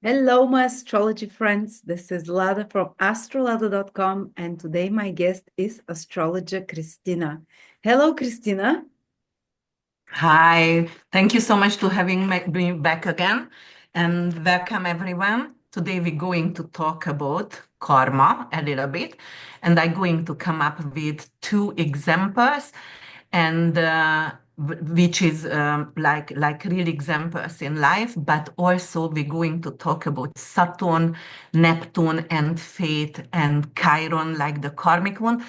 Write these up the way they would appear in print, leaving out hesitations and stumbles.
Hello, my astrology friends. This is Lada from AstroladaOfficial, and today my guest is astrologer Krisztina. Hello, Krisztina. Hi, thank you so much to having me back again, and welcome everyone. Today we're going to talk about karma a little bit, and I'm going to come up with two examples, and which is like real examples in life, but also we're going to talk about Saturn, Neptune, and fate, and Chiron, like the karmic one,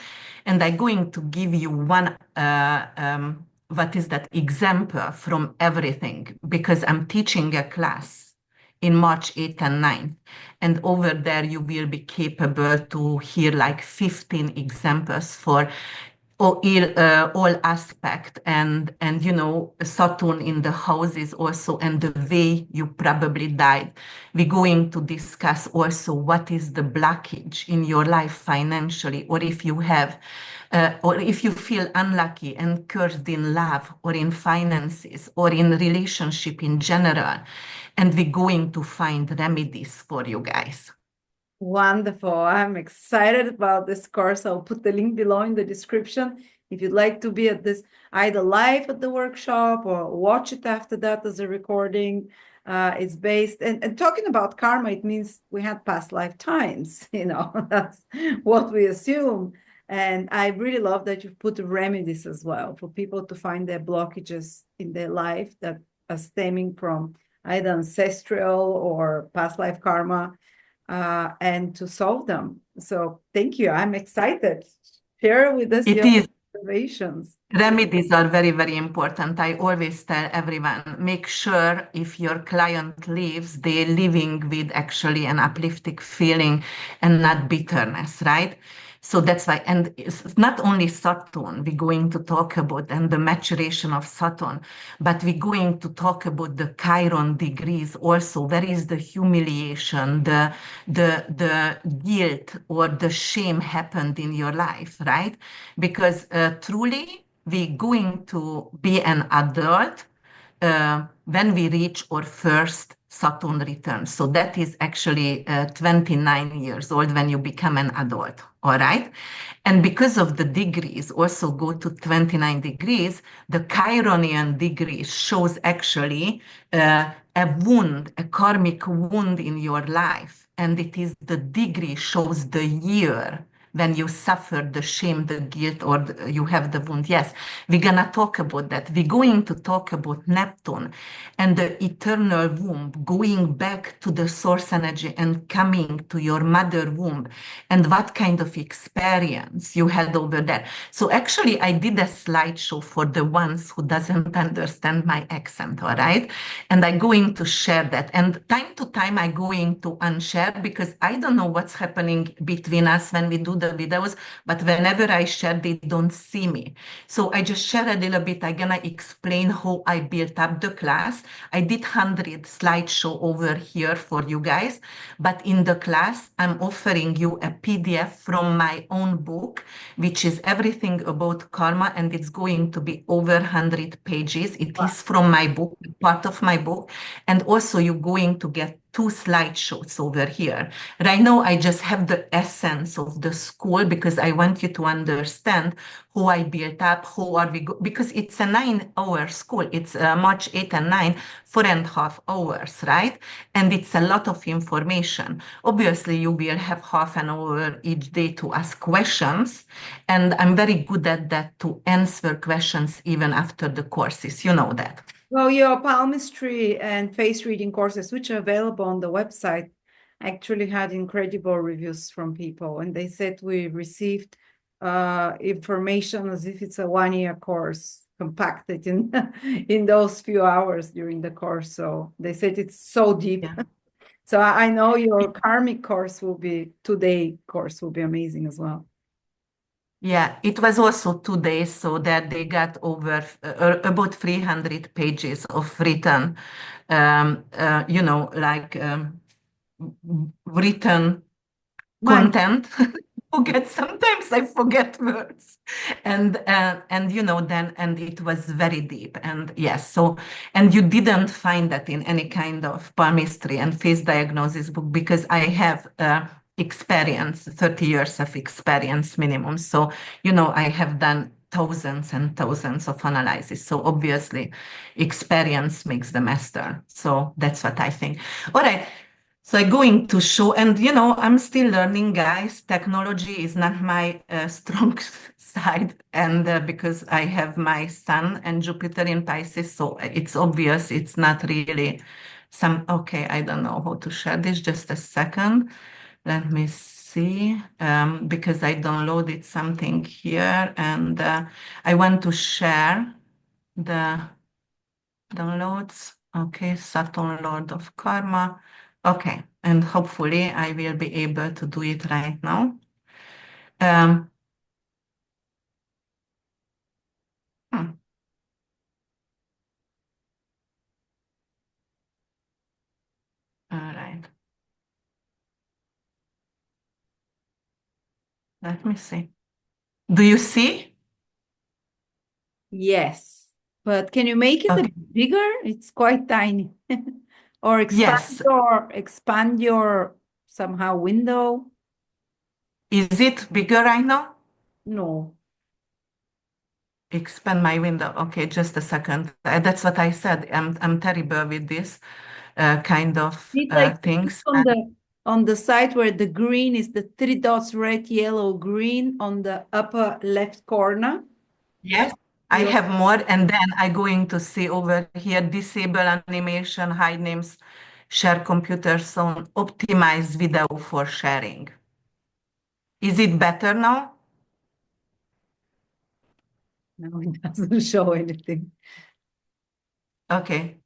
and I'm going to give you one. What is that example from everything, because I'm teaching a class in March 8th and 9th, and over there you will be capable to hear like 15 examples for all aspect, and Saturn in the houses also, and the way you probably died. We're going to discuss also what is the blockage in your life financially, or if you have or if you feel unlucky and cursed in love or in finances or in relationship in general, and we're going to find remedies for you guys. Wonderful. I'm excited about this course. I'll put the link below in the description if you'd like to be at this either live at the workshop or watch it after that as a recording. It's based and talking about karma, it means we had past lifetimes, that's what we assume. And I really love that you've put remedies as well for people to find their blockages in their life that are stemming from either ancestral or past life karma, and to solve them. So thank you. I'm excited. Share with us It your is. observations. Remedies are very, very important. I always tell everyone, make sure if your client leaves, they're living with actually an uplifting feeling and not bitterness, right? So that's why, and it's not only Saturn, we're going to talk about and the maturation of Saturn, but we're going to talk about the Chiron degrees also. Where is the humiliation, the guilt or the shame happened in your life, right? Because truly, we're going to be an adult when we reach our first Saturn return. So that is actually 29 years old when you become an adult. All right. And because of the degrees also go to 29 degrees, the Chironian degree shows actually a wound, a karmic wound in your life. And it is the degree shows the year when you suffer the shame, the guilt, or you have the wound. Yes, we're going to talk about that. We're going to talk about Neptune and the eternal womb, going back to the source energy and coming to your mother womb, and what kind of experience you had over there. So actually, I did a slideshow for the ones who doesn't understand my accent, all right? And I'm going to share that. And time to time, I'm going to unshare because I don't know what's happening between us when we do the videos, but whenever I share, they don't see me. So I just share a little bit. I'm gonna explain how I built up the class. I did 100 slideshow over here for you guys, but in the class, I'm offering you a PDF from my own book, which is everything about karma, and it's going to be over 100 pages. It Wow. is from my book, part of my book, and also you're going to get two slideshows over here. Right now, I just have the essence of the school because I want you to understand who I built up, who are we, because it's a 9 hour school. It's March 8 and 9, 4.5 hours, right? And it's a lot of information. Obviously, you will have half an hour each day to ask questions. And I'm very good at that to answer questions even after the courses. You know that. Well, your palmistry and face reading courses, which are available on the website, actually had incredible reviews from people. And they said we received information as if it's a 1 year course compacted in in those few hours during the course. So they said it's so deep. Yeah. So I know your karmic course will be, today course will be amazing as well. Yeah, it was also 2 days, so that they got over about 300 pages of written, like written Man, content. forget. Sometimes I forget words, and then and it was very deep. And yes, so and you didn't find that in any kind of palmistry and face diagnosis book because I have experience, 30 years of experience minimum. So I have done thousands and thousands of analysis. So obviously, experience makes the master. So that's what I think. All right. So I'm going to show, and I'm still learning, guys. Technology is not my strong side, and because I have my Sun and Jupiter in Pisces, so it's obvious it's not really okay, I don't know how to share this. Just a second. Let me see, because I downloaded something here, and I want to share the downloads. Okay, Saturn, Lord of Karma. Okay, and hopefully I will be able to do it right now. Um, hmm, all right, let me see. Do you see? Yes, but can you make it a Okay. bit bigger? It's quite tiny. Or Yes. expand your somehow window. Is it bigger right now? No. Expand my window. Okay, just a second. That's what I said. I'm terrible with this kind of Need like to click things. on the side where the green is the three dots, red, yellow, green on the upper left corner. Yes, I You have more, and then I'm going to see over here, disable animation, hide names, share computer zone, optimize video for sharing. Is it better now? no, it doesn't show anything. Okay,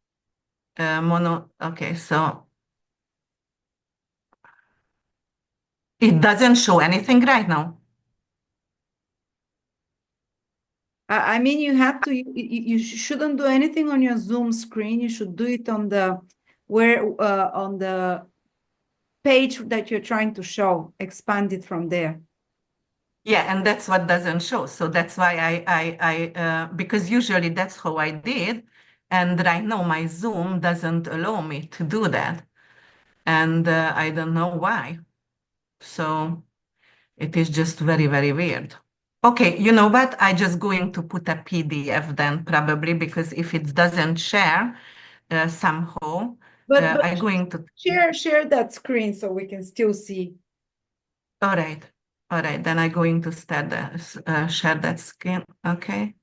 okay, so it doesn't show anything right now. I mean, you had to. You shouldn't do anything on your Zoom screen. You should do it on the on the page that you're trying to show. Expand it from there. Yeah, and that's what doesn't show. So that's why because usually that's how I did. And right now my Zoom doesn't allow me to do that. And I don't know why. So it is just very, very weird. Okay, you know what? I just going to put a PDF then probably because if it doesn't share somehow, But I'm going to. share that screen so we can still see. All right, all right. Then I'm going to start share that screen. Okay.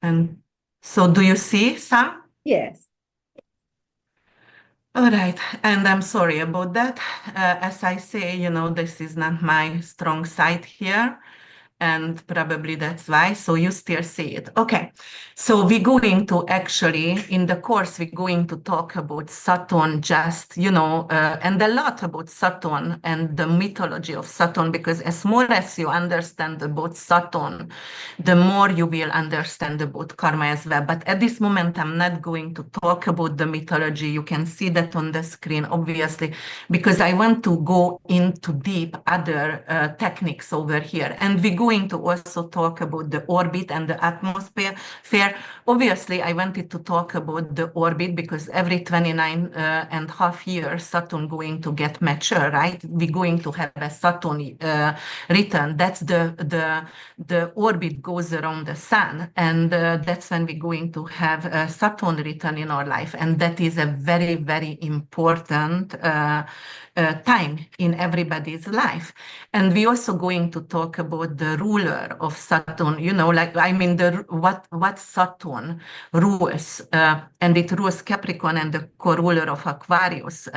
And so, do you see some? Yes. All right, and I'm sorry about that. As I say, this is not my strong side here. And probably that's why. So you still see it. Okay. So we're going to actually, in the course, we're going to talk about Saturn just, and a lot about Saturn and the mythology of Saturn, because as more as you understand about Saturn, the more you will understand about karma as well. But at this moment, I'm not going to talk about the mythology. You can see that on the screen, obviously, because I want to go into deep other techniques over here. And we're going to also talk about the orbit and the atmosphere. Obviously, I wanted to talk about the orbit because every 29 and half years, Saturn going to get mature, right? We're going to have a Saturn return. That's the orbit goes around the sun, and that's when we're going to have a Saturn return in our life, and that is a very, very important time in everybody's life. And we're also going to talk about the ruler of Saturn, what Saturn rules, and it rules Capricorn and the co-ruler of Aquarius.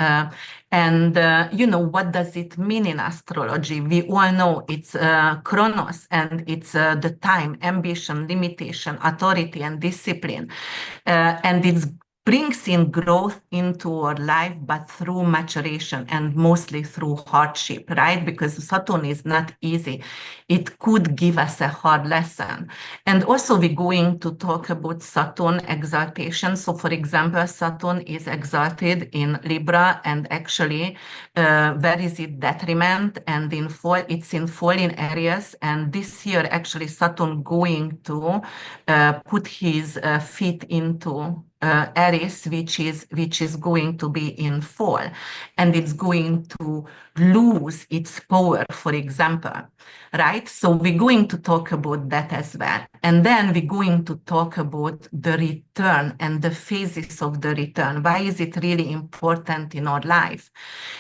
What does it mean in astrology? We all know it's chronos, and it's the time, ambition, limitation, authority, and discipline. And it's brings in growth into our life, but through maturation and mostly through hardship, right? Because Saturn is not easy. It could give us a hard lesson. And also we're going to talk about Saturn exaltation. So for example, Saturn is exalted in Libra, and actually, where is it detriment? And in fall, it's in fall in Aries. And this year, actually, Saturn going to put his feet into Aries, which is going to be in fall, and it's going to lose its power, for example, right? So we're going to talk about that as well. And then we're going to talk about the return and the phases of the return. Why is it really important in our life?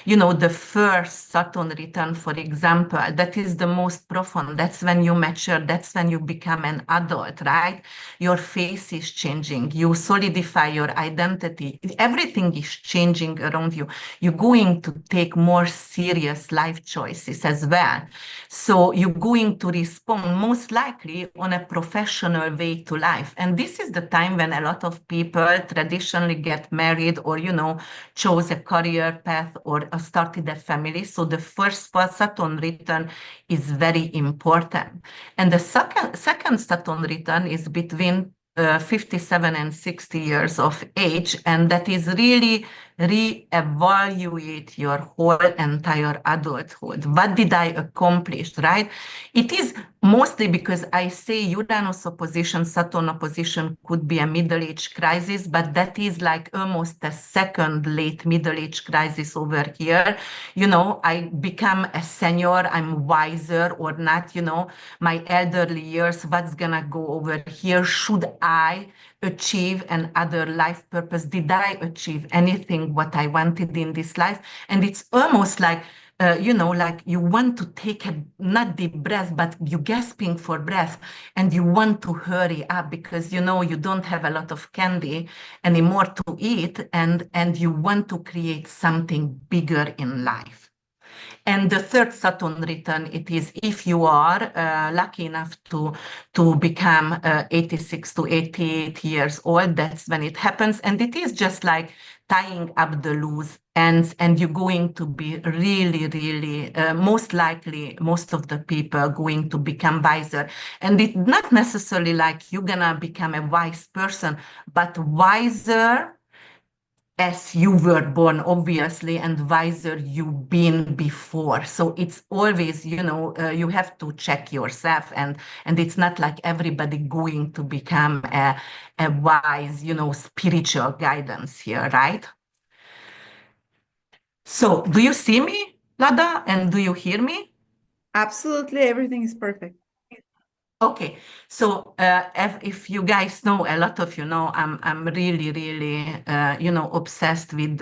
You know, the first Saturn return, for example, that is the most profound. That's when you mature. That's when you become an adult, right? Your face is changing. You solidify your identity. Everything is changing around you. You're going to take more serious life choices as well. So you're going to respond most likely on a professional way to life. And this is the time when a lot of people traditionally get married or, you know, chose a career path or started a family. So the first Saturn return is very important. And the second Saturn return is between 57 and 60 years of age, and that is really re-evaluate your whole entire adulthood. What did I accomplish, right? It is mostly because I say Uranus opposition, Saturn opposition could be a middle-age crisis, but that is like almost a second late middle-age crisis over here. You know, I become a senior, I'm wiser or not, you know, my elderly years, what's gonna go over here? Should I achieve another life purpose? Did I achieve anything what I wanted in this life? And it's almost like, you know, like you want to take a not deep breath, but you're gasping for breath and you want to hurry up because, you know, you don't have a lot of candy anymore to eat, and you want to create something bigger in life. And the third Saturn return, it is if you are lucky enough to become 86 to 88 years old, that's when it happens. And it is just like tying up the loose ends, and you're going to be really, most likely, most of the people going to become wiser. And it's not necessarily like you're gonna become a wise person, but wiser as you were born, obviously, and wiser you've been before. So it's always, you know, you have to check yourself, and it's not like everybody going to become a wise, you know, spiritual guidance here, right? So do you see me, Lada, and do you hear me? Absolutely, everything is perfect. Okay, so if you guys know, a lot of you know, I'm really you know, obsessed with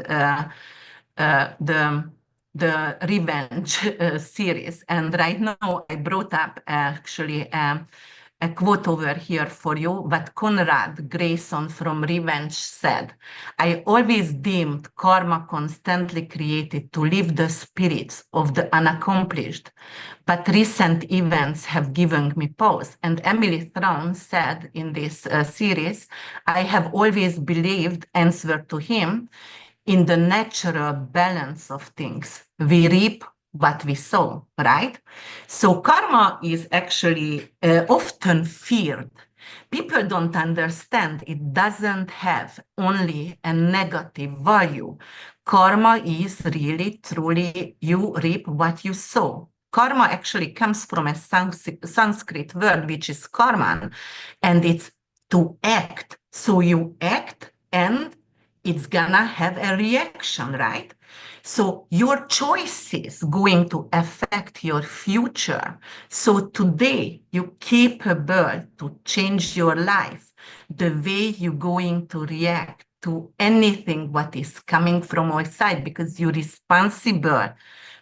the revenge series, and right now I brought up actually a quote over here for you. What Conrad Grayson from Revenge said: "I always deemed karma constantly created to lift the spirits of the unaccomplished, but recent events have given me pause." And Emily Thrawn said in this series, "I have always believed," answer to him, "in the natural balance of things. We reap what we sow," right? So karma is actually often feared. People don't understand it doesn't have only a negative value. Karma is really, truly, you reap what you sow. Karma actually comes from a Sanskrit word, which is karman, and it's to act. So you act and it's gonna have a reaction, right? So your choices going to affect your future. So today you're capable to change your life, the way you're going to react to anything what is coming from outside, because you're responsible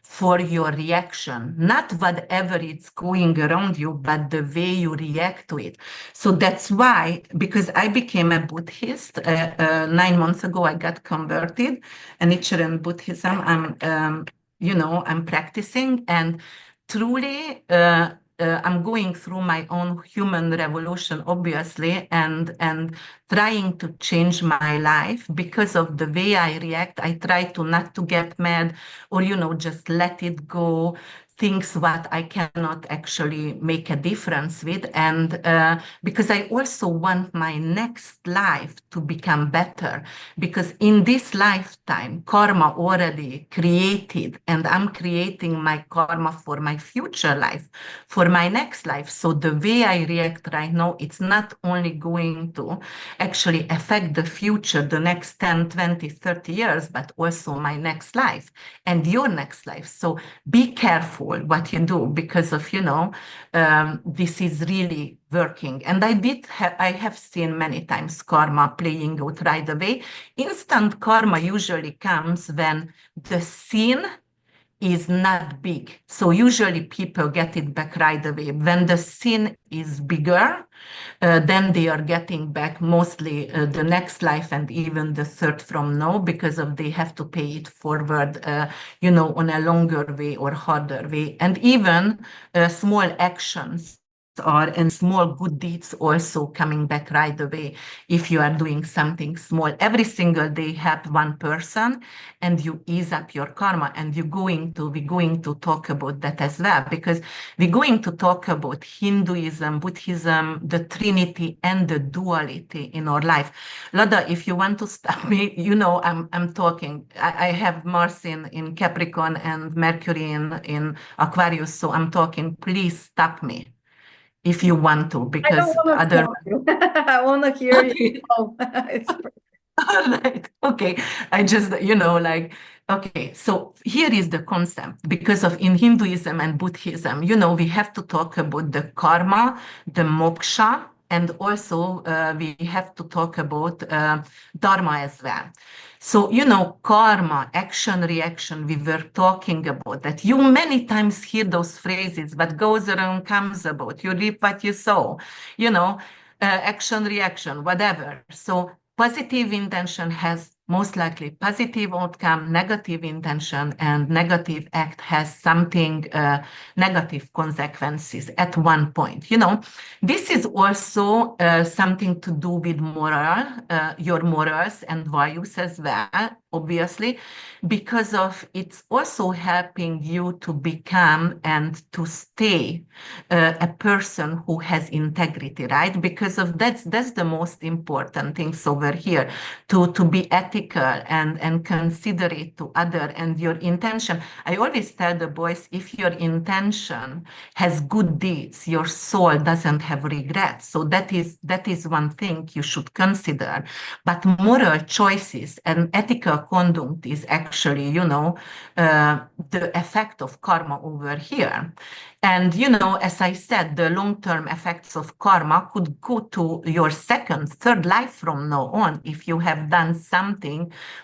for your reaction, not whatever it's going around you, but the way you react to it. So that's why, because I became a Buddhist 9 months ago, I got converted, and Nichiren Buddhism, I'm, you know, I'm practicing, and truly, I'm going through my own human revolution, obviously, and trying to change my life because of the way I react. I try to not to get mad or, just let it go, things what I cannot actually make a difference with. And because I also want my next life to become better, because in this lifetime, karma already created, and I'm creating my karma for my future life, for my next life. So the way I react right now, it's not only going to actually affect the future, the next 10, 20, 30 years, but also my next life and your next life. So be careful what you do, because of, this is really working. And I have seen many times karma playing out right away. Instant karma usually comes when the sin is not big. So usually people get it back right away. When the sin is bigger, then they are getting back mostly the next life and even the third from now, because of they have to pay it forward, on a longer way or harder way. And even small actions are and small good deeds also coming back right away if you are doing something small. Every single day help one person and you ease up your karma. And we're going to talk about that as well, because we're going to talk about Hinduism, Buddhism, the Trinity, and the duality in our life. Lada, if you want to stop me, I'm talking. I have Mars in Capricorn and Mercury in Aquarius, so I'm talking. Please stop me if you want to, I don't because want to other. stop you. I want to hear you. Okay. Oh, it's All right. Okay. I just, okay. So here is the concept, because of in Hinduism and Buddhism, we have to talk about the karma, the moksha, and also we have to talk about Dharma as well. So, karma, action, reaction, we were talking about that. You many times hear those phrases, what goes around comes about. You reap what you sow, action, reaction, whatever. So positive intention has most likely positive outcome, negative intention and negative act has something negative consequences at one point. This is also something to do with moral, your morals and values as well, obviously, because of it's also helping you to become and to stay a person who has integrity, right? Because of that's the most important things over here, to be ethical and considerate to other and your intention. I always tell the boys, if your intention has good deeds, your soul doesn't have regrets. So that is one thing you should consider. But moral choices and ethical conduct is actually, the effect of karma over here. And, as I said, the long-term effects of karma could go to your second, third life from now on if you have done something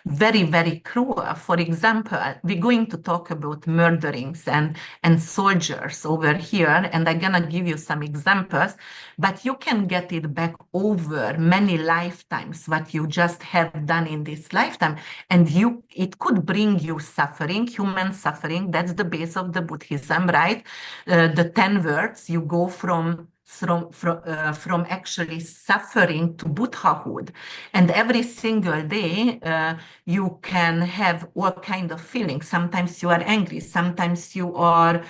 very, very cruel. For example, we're going to talk about murderings and soldiers over here, and I'm going to give you some examples, but you can get it back over many lifetimes, what you just have done in this lifetime. And it could bring you suffering, human suffering. That's the base of the Buddhism, right? The 10 words, you go from actually suffering to Buddhahood. And every single day, you can have all kind of feelings. Sometimes you are angry, sometimes you are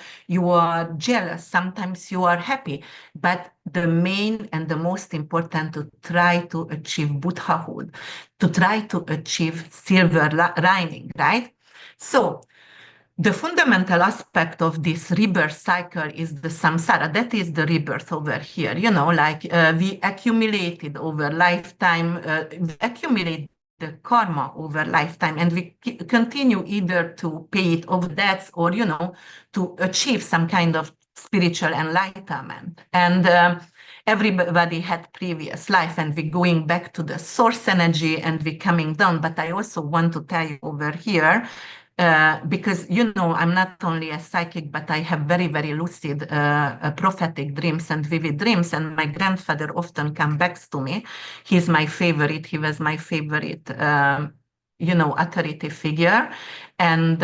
jealous, sometimes you are happy. But the main and the most important, to try to achieve Buddhahood, to try to achieve silver lining, right? So the fundamental aspect of this rebirth cycle is the samsara. That is the rebirth over here. We accumulated over lifetime, accumulate the karma over lifetime, and we continue either to pay it off debts or, to achieve some kind of spiritual enlightenment. And everybody had previous life, and we're going back to the source energy and we're coming down. But I also want to tell you over here, because, I'm not only a psychic, but I have very, very lucid prophetic dreams and vivid dreams. And my grandfather often comes back to me. He's my favorite. He was my favorite, authority figure. And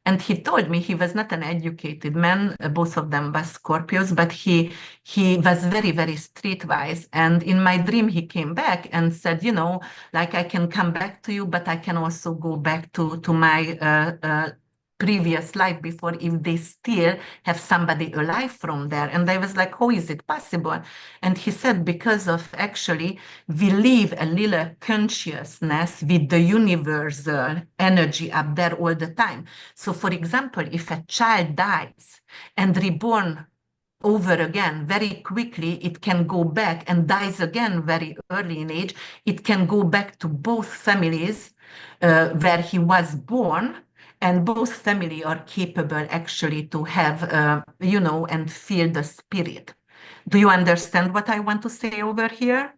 And he told me he was not an educated man. Both of them were Scorpios, but he was very, very streetwise. And in my dream, he came back and said, you know, like I can come back to you, but I can also go back to my previous life before if they still have somebody alive from there. And I was like, how is it possible? And he said, because of actually we live a little consciousness with the universal energy up there all the time. So for example, if a child dies and reborn over again very quickly, it can go back and dies again very early in age. It can go back to both families where he was born, and both family are capable actually to have, you know, and feel the spirit. Do you understand what I want to say over here?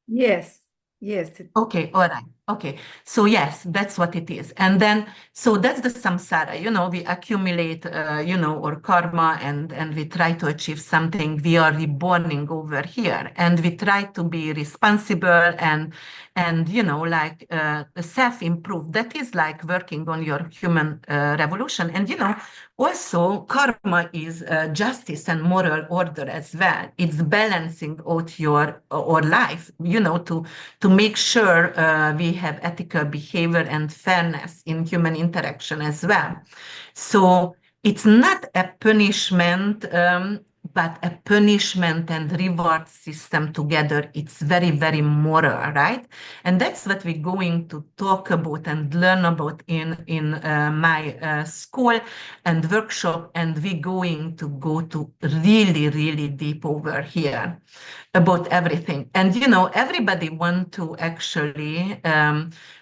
Yes, yes. Okay, all right. Okay, so yes, that's what it is. And then, so that's the samsara, you know, we accumulate, you know, our karma and we try to achieve something. We are reborning over here and we try to be responsible and you know, like self-improve. That is like working on your human revolution. And, you know, also karma is justice and moral order as well. It's balancing out your or life, you know, to make sure we have ethical behavior and fairness in human interaction as well. So it's not a punishment, but a punishment and reward system together. It's very, very moral, right? And that's what we're going to talk about and learn about in my school and workshop. And we're going to go to really, really deep over here about everything. And you know, everybody want to actually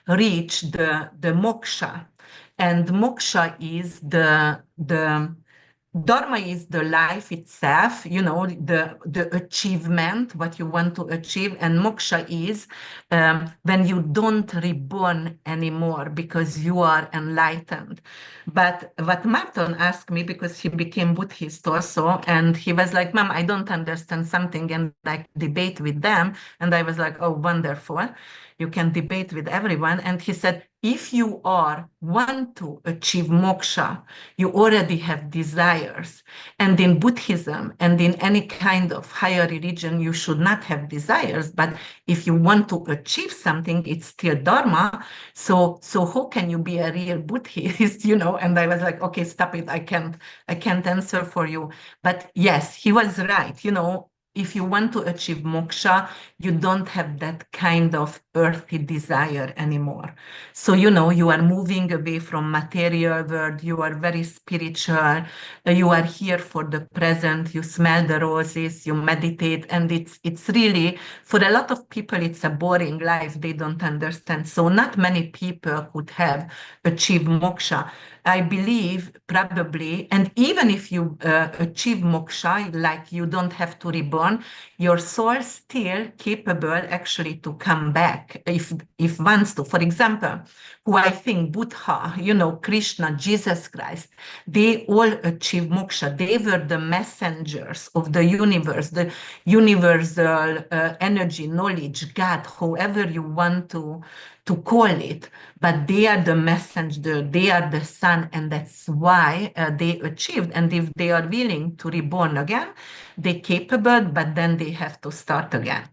reach the moksha, and moksha is the Dharma is the life itself, you know, the achievement, what you want to achieve. And moksha is when you don't reborn anymore because you are enlightened. But what Martin asked me, because he became Buddhist also, and he was like, Mom, I don't understand something, and I debate with them. And I was like, oh, wonderful. You can debate with everyone. And he said, if you want to achieve moksha, you already have desires. And in Buddhism and in any kind of higher religion, you should not have desires. But if you want to achieve something, it's still Dharma. So how can you be a real Buddhist, you know? And I was like, okay, stop it. I can't answer for you. But yes, he was right. You know, if you want to achieve moksha, you don't have that kind of earthly desire anymore. So, you know, you are moving away from material world, you are very spiritual, you are here for the present, you smell the roses, you meditate, and it's really, for a lot of people, it's a boring life. They don't understand. So not many people could have achieved moksha. I believe probably, and even if you achieve moksha, like you don't have to reborn, your soul still capable actually to come back if wants to. For example, who I think Buddha, you know, Krishna, Jesus Christ, they all achieved moksha. They were the messengers of the universe, the universal energy, knowledge, God, however you want to call it, but they are the messenger, they are the sun, and that's why they achieved. And if they are willing to reborn again, they're capable, but then they have to start again.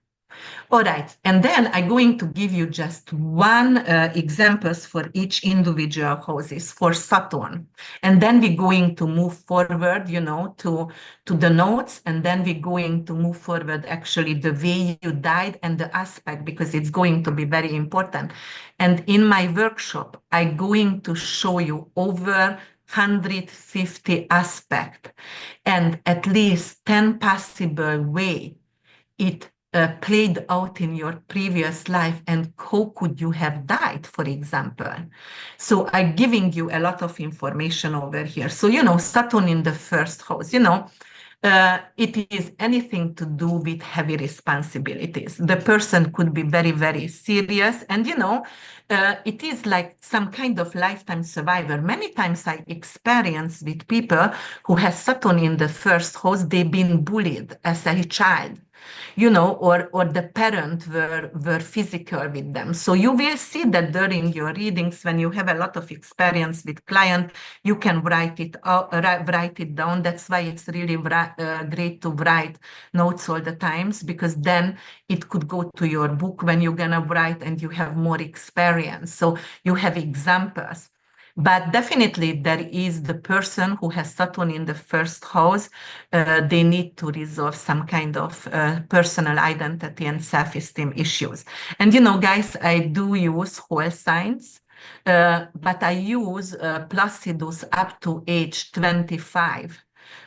All right, and then I'm going to give you just one examples for each individual houses for Saturn, and then we're going to move forward, you know, to the notes, and then we're going to move forward actually the way you died and the aspect, because it's going to be very important. And in my workshop, I'm going to show you over 150 aspects and at least 10 possible way it played out in your previous life and how could you have died, for example. So I'm giving you a lot of information over here. So, you know, Saturn in the first house, you know, it is anything to do with heavy responsibilities. The person could be very, very serious. And, you know, it is like some kind of lifetime survivor. Many times I experience with people who have Saturn in the first house, they've been bullied as a child. or the parent were physical with them. So you will see that during your readings, when you have a lot of experience with client, you can write it out, write it down. That's why it's really great to write notes all the times, because then it could go to your book when you're gonna write and you have more experience. So you have examples. But definitely there is the person who has Saturn in the first house. They need to resolve some kind of personal identity and self-esteem issues. And guys, I do use whole signs, but I use Placidus up to age 25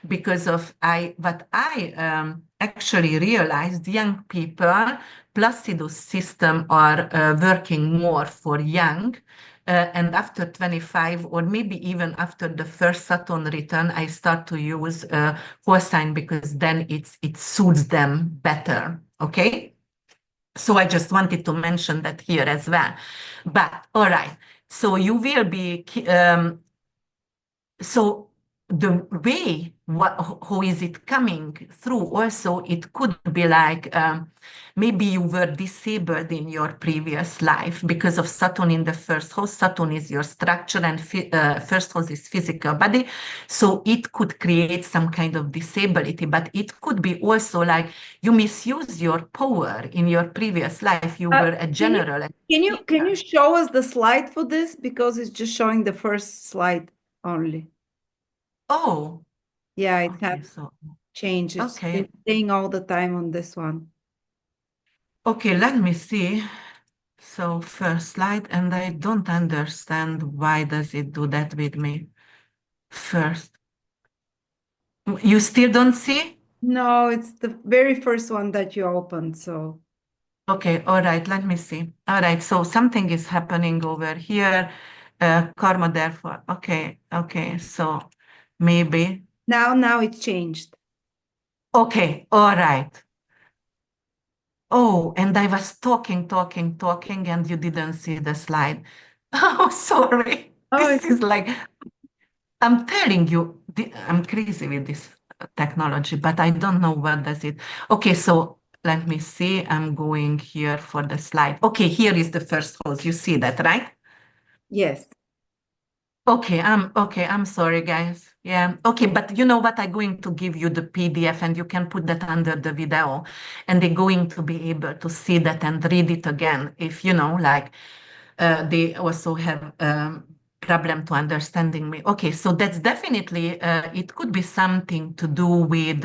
because of what I actually realized. Young people, Placidus system are working more for young. And after 25, or maybe even after the first Saturn return, I start to use whole sign because then it suits them better. Okay. So I just wanted to mention that here as well. But all right. So you will be so the way how is it coming through, also it could be like maybe you were disabled in your previous life because of Saturn in the first house. Saturn is your structure, and first house is physical body, so it could create some kind of disability. But it could be also like you misuse your power in your previous life. You were a Can you general. can you show us the slide for this, because it's just showing the first slide only. Oh, Yeah, it okay, has so changed. It's been okay. staying all the time on this one. Okay, let me see. So first slide, and I don't understand why does it do that with me. First, you still don't see? No, it's the very first one that you opened. So Okay, all right, let me see. All right, so something is happening over here. Karma, therefore. Okay, so maybe. now it changed. Okay, all right. Oh, and I was talking, and you didn't see the slide. Oh, sorry. Oh, This is like, I'm telling you, I'm crazy with this technology, but I don't know what does it. Okay, so let me see. I'm going here for the slide. Okay, here is the first house. You see that, right? yes. Okay, I'm sorry, guys. Yeah. Okay, but you know what? I'm going to give you the PDF and you can put that under the video, and they're going to be able to see that and read it again if like they also have problem to understanding me. Okay, so that's definitely it could be something to do with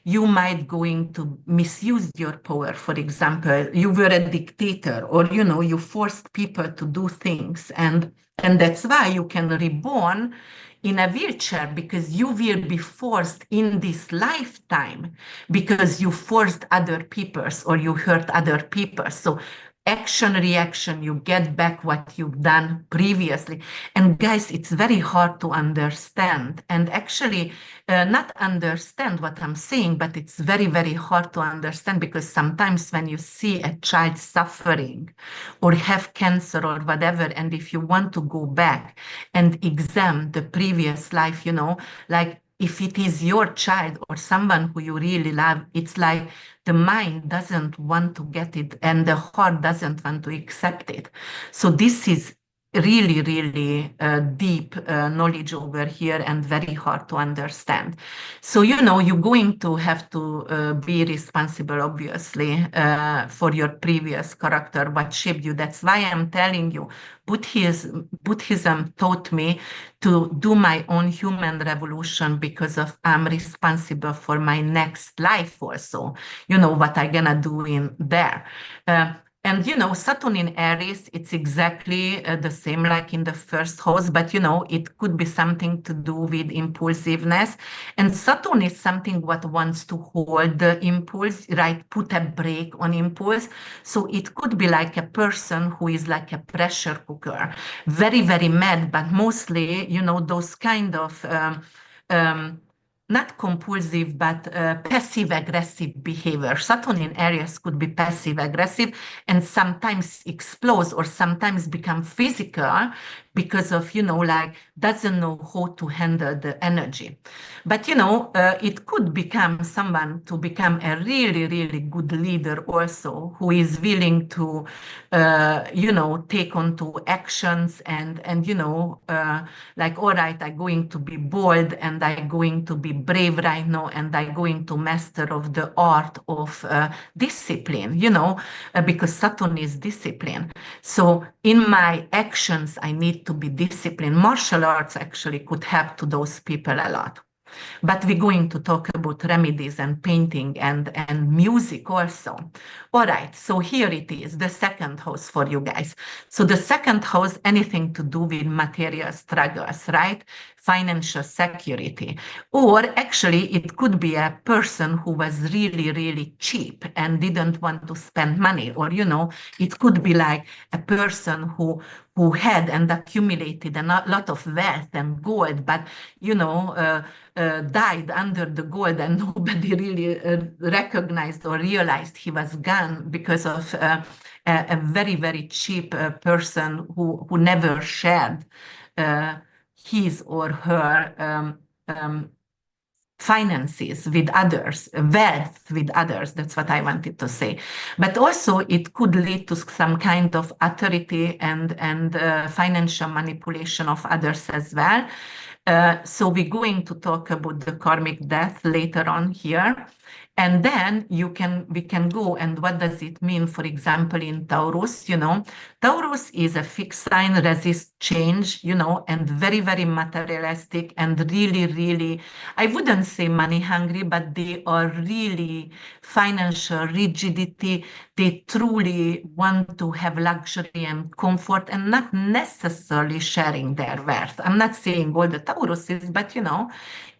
you might going to misuse your power. For example, you were a dictator, or you forced people to do things, and that's why you can reborn in a wheelchair, because you will be forced in this lifetime because you forced other people's or you hurt other people. So action reaction, you get back what you've done previously. And guys, it's very hard to understand, and actually not understand what I'm saying, but it's very, very hard to understand, because sometimes when you see a child suffering or have cancer or whatever, and if you want to go back and examine the previous life, like if it is your child or someone who you really love, it's like the mind doesn't want to get it and the heart doesn't want to accept it. So this is really, really deep knowledge over here and very hard to understand. So, you're going to have to be responsible, obviously, for your previous character, what shaped you. That's why I'm telling you, Buddhism taught me to do my own human revolution, because of I'm responsible for my next life also. What I'm gonna do in there. And Saturn in Aries, it's exactly the same like in the first house, but it could be something to do with impulsiveness. And Saturn is something what wants to hold the impulse, right? Put a brake on impulse. So it could be like a person who is like a pressure cooker, very, very mad, but mostly, those kind of um, not compulsive, but passive aggressive behavior. Saturn in Aries could be passive aggressive and sometimes explodes or sometimes become physical because of, like doesn't know how to handle the energy. But, it could become someone to become a really, really good leader also, who is willing to, take on to actions and like, all right, I'm going to be bold and I'm going to be brave right now and I'm going to master of the art of discipline, because Saturn is discipline. So in my actions, I need to be disciplined. Martial arts actually could help to those people a lot. But we're going to talk about remedies and painting and music also. All right, so here it is, the second house for you guys. So the second house, anything to do with material struggles, right? Financial security. Or actually, it could be a person who was really, really cheap and didn't want to spend money. Or, it could be like a person who had and accumulated a lot of wealth and gold, but died under the gold and nobody really recognized or realized he was gone because of a very, very cheap person who never shared his or her finances with others, wealth with others. That's what I wanted to say. But also it could lead to some kind of authority and financial manipulation of others as well. So we're going to talk about the karmic death later on here. And then we can go and what does it mean, for example, in Taurus, Taurus is a fixed sign, resist change, and very, very materialistic and really, really, I wouldn't say money hungry, but they are really financial rigidity. They truly want to have luxury and comfort and not necessarily sharing their wealth. I'm not saying all the Tauruses, but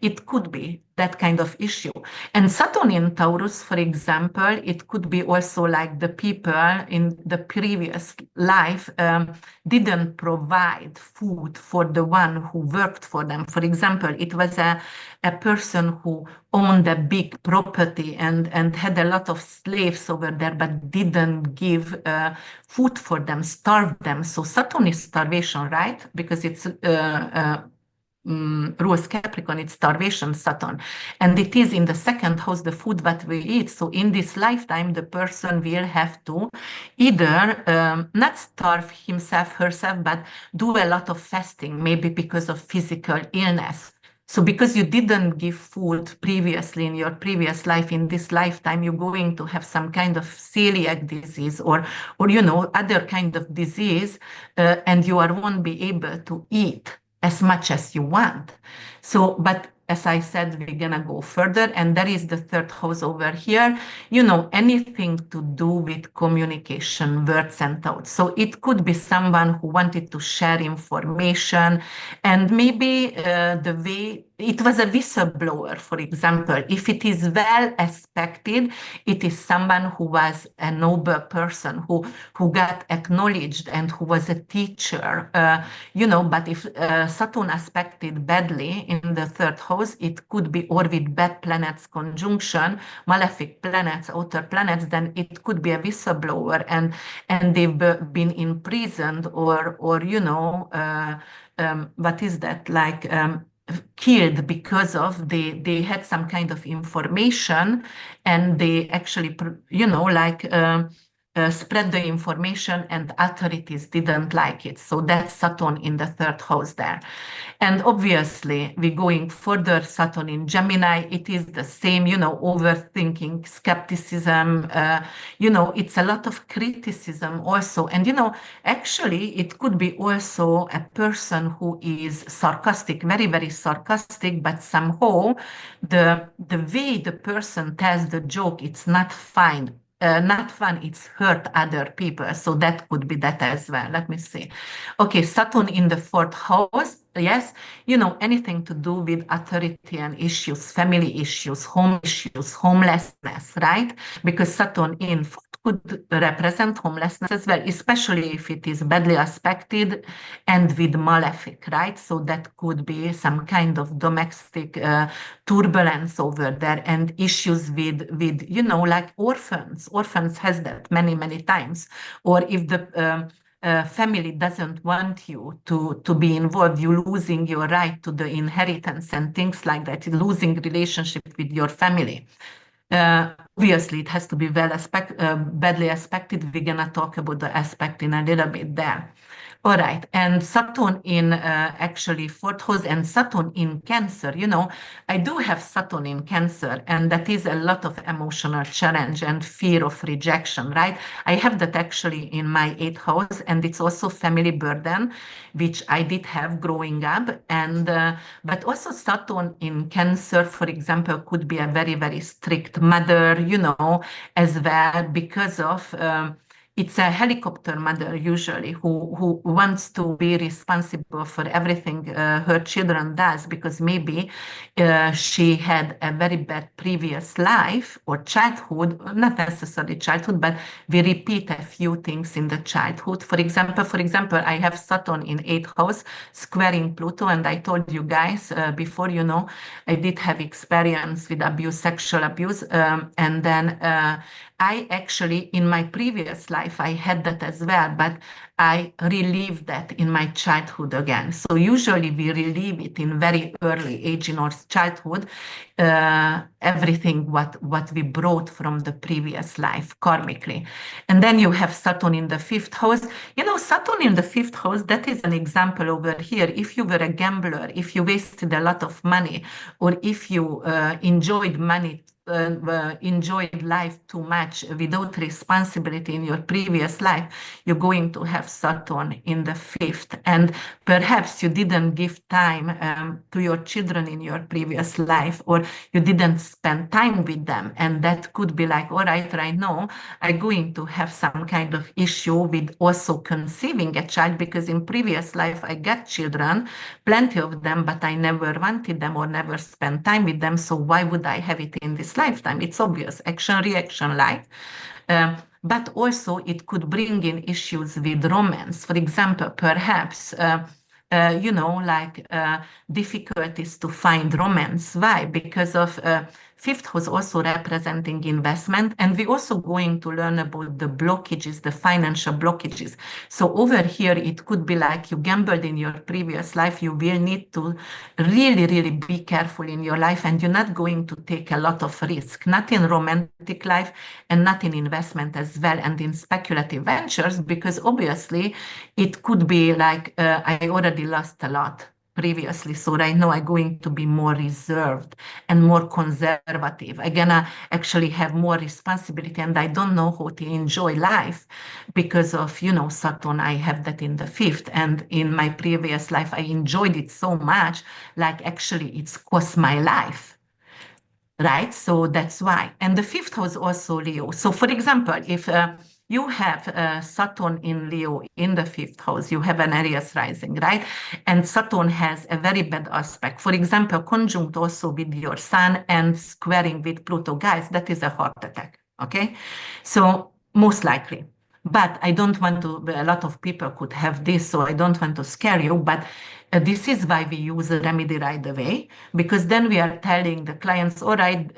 it could be that kind of issue. And Saturn in Taurus, for example, it could be also like the people in the previous life didn't provide food for the one who worked for them. For example, it was a person who owned a big property and had a lot of slaves over there, but didn't give food for them, starved them. So Saturn is starvation, right? Because it's rules Capricorn, it's starvation Saturn. And it is in the second house, the food that we eat. So in this lifetime, the person will have to either not starve himself, herself, but do a lot of fasting, maybe because of physical illness. So because you didn't give food previously in your previous life, in this lifetime, you're going to have some kind of celiac disease or other kind of disease, and you won't be able to eat as much as you want. So, but as I said, we're gonna go further, and that is the third house over here. Anything to do with communication, words and thoughts. So it could be someone who wanted to share information, and maybe the way it was a whistleblower, for example. If it is well expected, it is someone who was a noble person, who got acknowledged and who was a teacher, but if Saturn aspected badly in the third house, it could be, or with bad planets conjunction, malefic planets, outer planets, then it could be a whistleblower and they've been imprisoned or what is that, like killed because of they had some kind of information and they actually spread the information and authorities didn't like it. So that's Saturn in the third house there. And obviously, we're going further, Saturn in Gemini, it is the same, overthinking, skepticism, it's a lot of criticism also. And, actually, it could be also a person who is sarcastic, very, very sarcastic, but somehow the way the person tells the joke, it's not fine. Not fun, it's hurt other people. So that could be that as well. Let me see. Okay, Saturn in the fourth house. Yes, anything to do with authority and issues, family issues, home issues, homelessness, right? Because Saturn in fourth could represent homelessness as well, especially if it is badly aspected and with malefic, right? So that could be some kind of domestic turbulence over there and issues with like orphans. Orphans has that many, many times. Or if the family doesn't want you to be involved, you losing your right to the inheritance and things like that, losing relationship with your family. Obviously, it has to be badly aspected. We're gonna talk about the aspect in a little bit there. All right, and Saturn in actually fourth house and Saturn in Cancer. You know, I do have Saturn in Cancer, and that is a lot of emotional challenge and fear of rejection, right? I have that actually in my eighth house, and it's also family burden, which I did have growing up. And but also Saturn in Cancer, for example, could be a very, very strict mother, you know, as well, because of it's a helicopter mother usually who wants to be responsible for everything her children does, because maybe she had a very bad previous life or childhood, not necessarily childhood, but we repeat a few things in the childhood. For example, I have Saturn in eighth house squaring Pluto, and I told you guys before, you know, I did have experience with abuse, sexual abuse, and then I actually, in my previous life, I had that as well, but I relieved that in my childhood again. So usually we relieve it in very early age in our childhood, everything what we brought from the previous life karmically. And then you have Saturn in the fifth house. You know, Saturn in the fifth house, that is an example over here. If you were a gambler, if you wasted a lot of money, or if you enjoyed money, enjoyed life too much without responsibility in your previous life, you're going to have Saturn in the fifth. And perhaps you didn't give time to your children in your previous life, or you didn't spend time with them. And that could be like, all right now, I'm going to have some kind of issue with also conceiving a child, because in previous life I got children, plenty of them, but I never wanted them or never spent time with them. So why would I have it in this lifetime? It's obvious, action reaction life. But also it could bring in issues with romance. For example, perhaps you know, like difficulties to find romance. Why? Because of fifth house also representing investment, and we're also going to learn about the blockages, the financial blockages. So over here, it could be like you gambled in your previous life. You will need to really, really be careful in your life, and you're not going to take a lot of risk, not in romantic life and not in investment as well, and in speculative ventures, because obviously it could be like I already lost a lot previously, so right now I'm going to be more reserved and more conservative. I'm gonna actually have more responsibility, and I don't know how to enjoy life because of, you know, Saturn. I have that in the fifth, and in my previous life I enjoyed it so much, like actually it's cost my life, right? So that's why. And the fifth house also Leo. So for example, if you have Saturn in Leo in the fifth house, you have an Aries rising, right? And Saturn has a very bad aspect. For example, conjunct also with your sun and squaring with Pluto. Guys, that is a heart attack, okay? So most likely. But I don't want to, a lot of people could have this, so I don't want to scare you, but this is why we use a remedy right away, because then we are telling the clients, all right,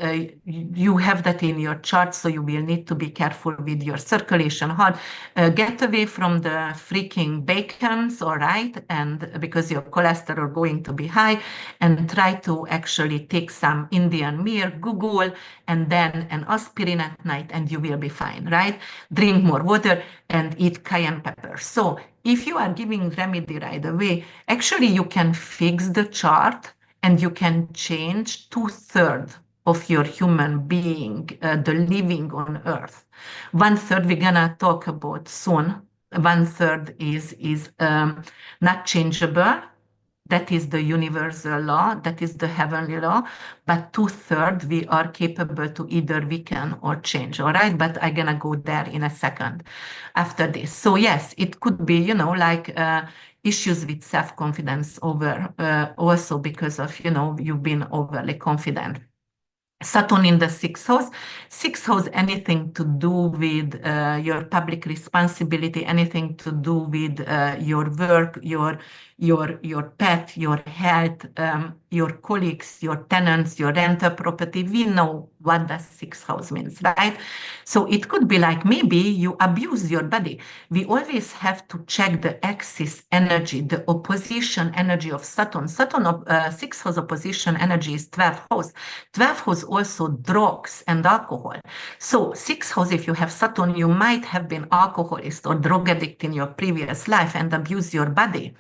you have that in your chart, so you will need to be careful with your circulation heart. Get away from the freaking bacons, all right, and because your cholesterol going to be high, and try to actually take some Indian meal, Google, and then an aspirin at night, and you will be fine, right? Drink more water and eat cayenne pepper. So if you are giving remedy right away, actually you can fix the chart and you can change 2/3 of your human being, the living on earth. 1/3 we're gonna talk about soon. 1/3 is not changeable. That is the universal law, that is the heavenly law, but 2/3 we are capable to either weaken or change, all right? But I'm gonna go there in a second after this. So yes, it could be, you know, like issues with self-confidence over also because of, you know, you've been overly confident. Saturn in the sixth house. Sixth house, anything to do with your public responsibility, anything to do with your work, your pet, your health, your colleagues, your tenants, your rental property. We know what does sixth house means, right? So it could be like maybe you abuse your body. We always have to check the axis energy, the opposition energy of Saturn. Sixth house opposition energy is 12th house. 12th house also drugs and alcohol. So sixth house, if you have Saturn, you might have been alcoholist or drug addict in your previous life and abuse your body.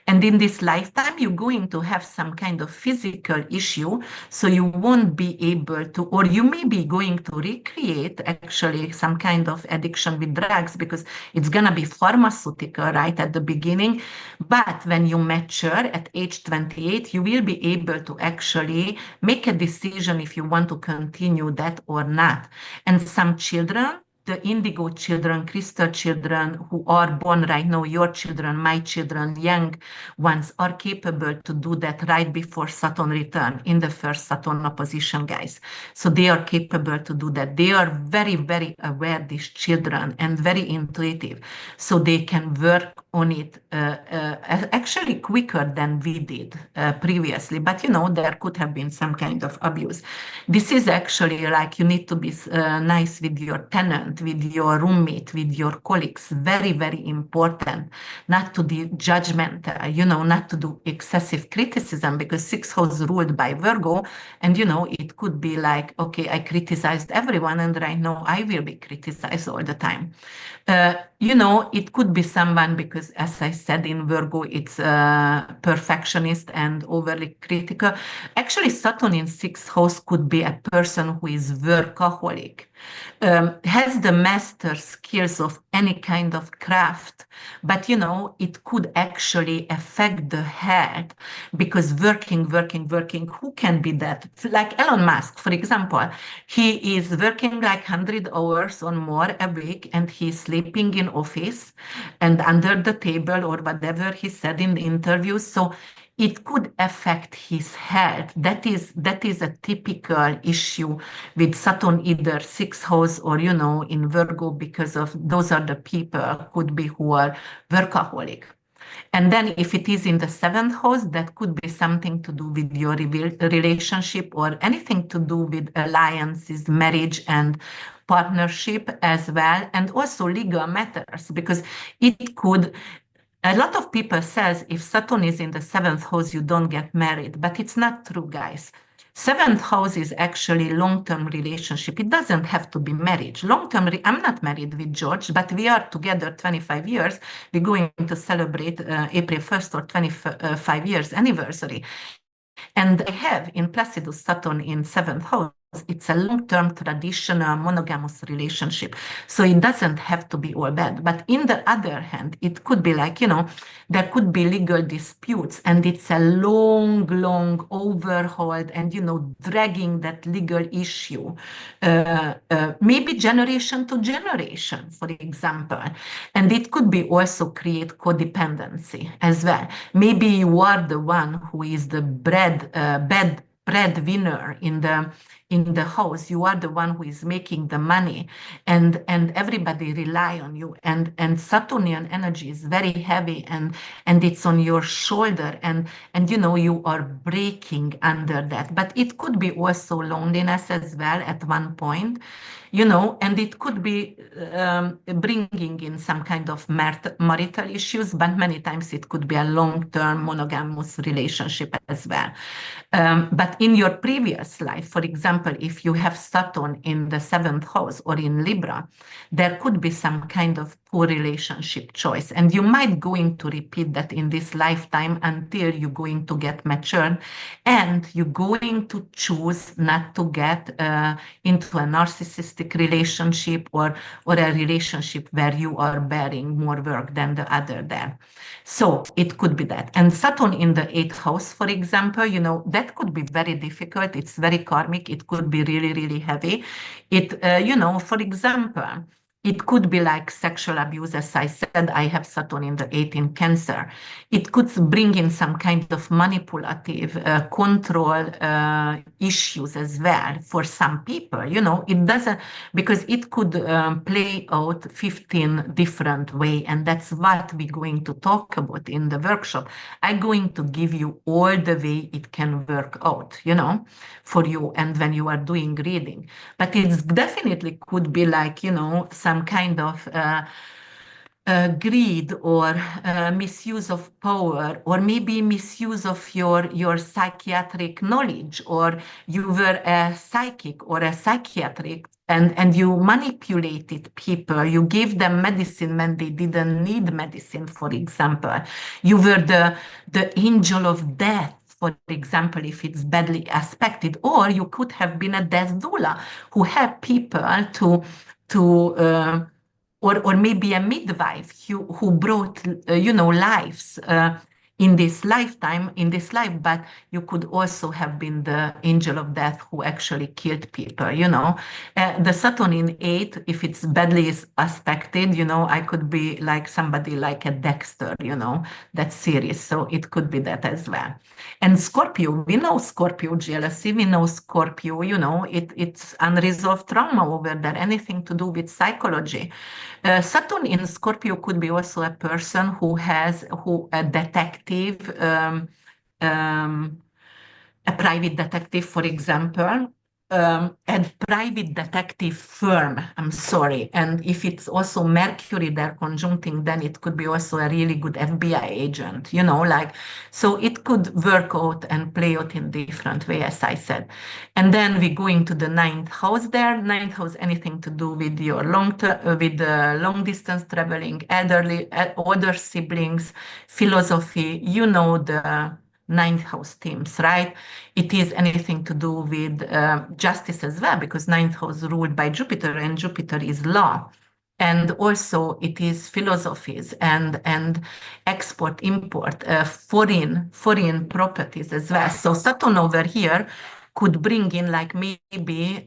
And in this lifetime, you're going to have some kind of physical issue. So you won't be able to, or you may be going to recreate actually some kind of addiction with drugs because it's going to be pharmaceutical right at the beginning. But when you mature at age 28, you will be able to actually make a decision if you want to continue that or not. And some children, the indigo children, crystal children who are born right now, your children, my children, young ones, are capable to do that right before Saturn return in the first Saturn opposition, guys. So they are capable to do that. They are very, very aware, these children, and very intuitive. So they can work on it actually quicker than we did previously. But, there could have been some kind of abuse. This is actually like you need to be nice with your tenant, with your roommate, with your colleagues. Very, very important not to be judgmental, not to do excessive criticism because sixth house ruled by Virgo. And, it could be like, okay, I criticized everyone and right now I will be criticized all the time. It could be someone because, as I said, in Virgo, it's perfectionist and overly critical. Actually, Saturn in sixth house could be a person who is workaholic, has the master skills of any kind of craft, but it could actually affect the health because working, who can be that? Like Elon Musk, for example, he is working like 100 hours or more a week and he's sleeping in office and under the table or whatever he said in the interview. So it could affect his health. That is a typical issue with Saturn, either sixth house or, in Virgo, because of those are the people could be who are workaholic. And then if it is in the seventh house, that could be something to do with your relationship or anything to do with alliances, marriage and partnership as well, and also legal matters, because it could, a lot of people says if Saturn is in the seventh house, you don't get married, but it's not true, guys. Seventh house is actually long-term relationship. It doesn't have to be marriage. Long-term, I'm not married with George, but we are together 25 years. We're going to celebrate April 1st or 25 years anniversary. And I have in Placidus Saturn in seventh house. It's a long-term traditional monogamous relationship. So it doesn't have to be all bad. But in the other hand, it could be like, there could be legal disputes and it's a long overhauled and, dragging that legal issue, maybe generation to generation, for example. And it could be also create codependency as well. Maybe you are the one who is the breadwinner in the house. You are the one who is making the money, and everybody rely on you. And Saturnian energy is very heavy, and it's on your shoulder, and you are breaking under that. But it could be also loneliness as well at one point. And it could be bringing in some kind of marital issues, but many times it could be a long-term monogamous relationship as well. But in your previous life, for example, if you have Saturn in the seventh house or in Libra, there could be some kind of poor relationship choice. And you might going to repeat that in this lifetime until you're going to get matured, and you're going to choose not to get into a narcissistic relationship or a relationship where you are bearing more work than the other there. So it could be that. And Saturn in the eighth house, for example, that could be very difficult. It's very karmic. It could be really, really heavy. For example, It could be like sexual abuse. As I said, I have Saturn in the 8th in Cancer. It could bring in some kind of manipulative control issues as well for some people. You know, it doesn't, because it could play out 15 different ways. And that's what we're going to talk about in the workshop. I'm going to give you all the way it can work out, you know, for you and when you are doing reading. But it definitely could be like, you know, some kind of greed or misuse of power, or maybe misuse of your psychiatric knowledge, or you were a psychic or a psychiatric and you manipulated people. You gave them medicine when they didn't need medicine, for example. You were the angel of death, for example, if it's badly aspected, or you could have been a death doula who helped people to or maybe a midwife who brought you know, lives in this lifetime, in this life, but you could also have been the angel of death who actually killed people, you know. The Saturn in 8, if it's badly aspected, you know, I could be like somebody like a Dexter, you know, that's serious. So it could be that as well. And Scorpio, we know Scorpio jealousy, we know Scorpio, you know, it's unresolved trauma over there, anything to do with psychology. Saturn in Scorpio could be also a person who a detective, um, a private detective, for example, a private detective firm, I'm sorry. And if it's also Mercury there conjuncting, then it could be also a really good FBI agent, you know, like, so it could work out and play out in different way, as I said. And then we go into the 9th house there. 9th house, anything to do with your with long distance traveling, elderly, older siblings, philosophy, you know, the 9th house themes, right? It is anything to do with justice as well, because 9th house ruled by Jupiter, and Jupiter is law. And also it is philosophies and export, import, foreign properties as well. So Saturn over here could bring in, like, maybe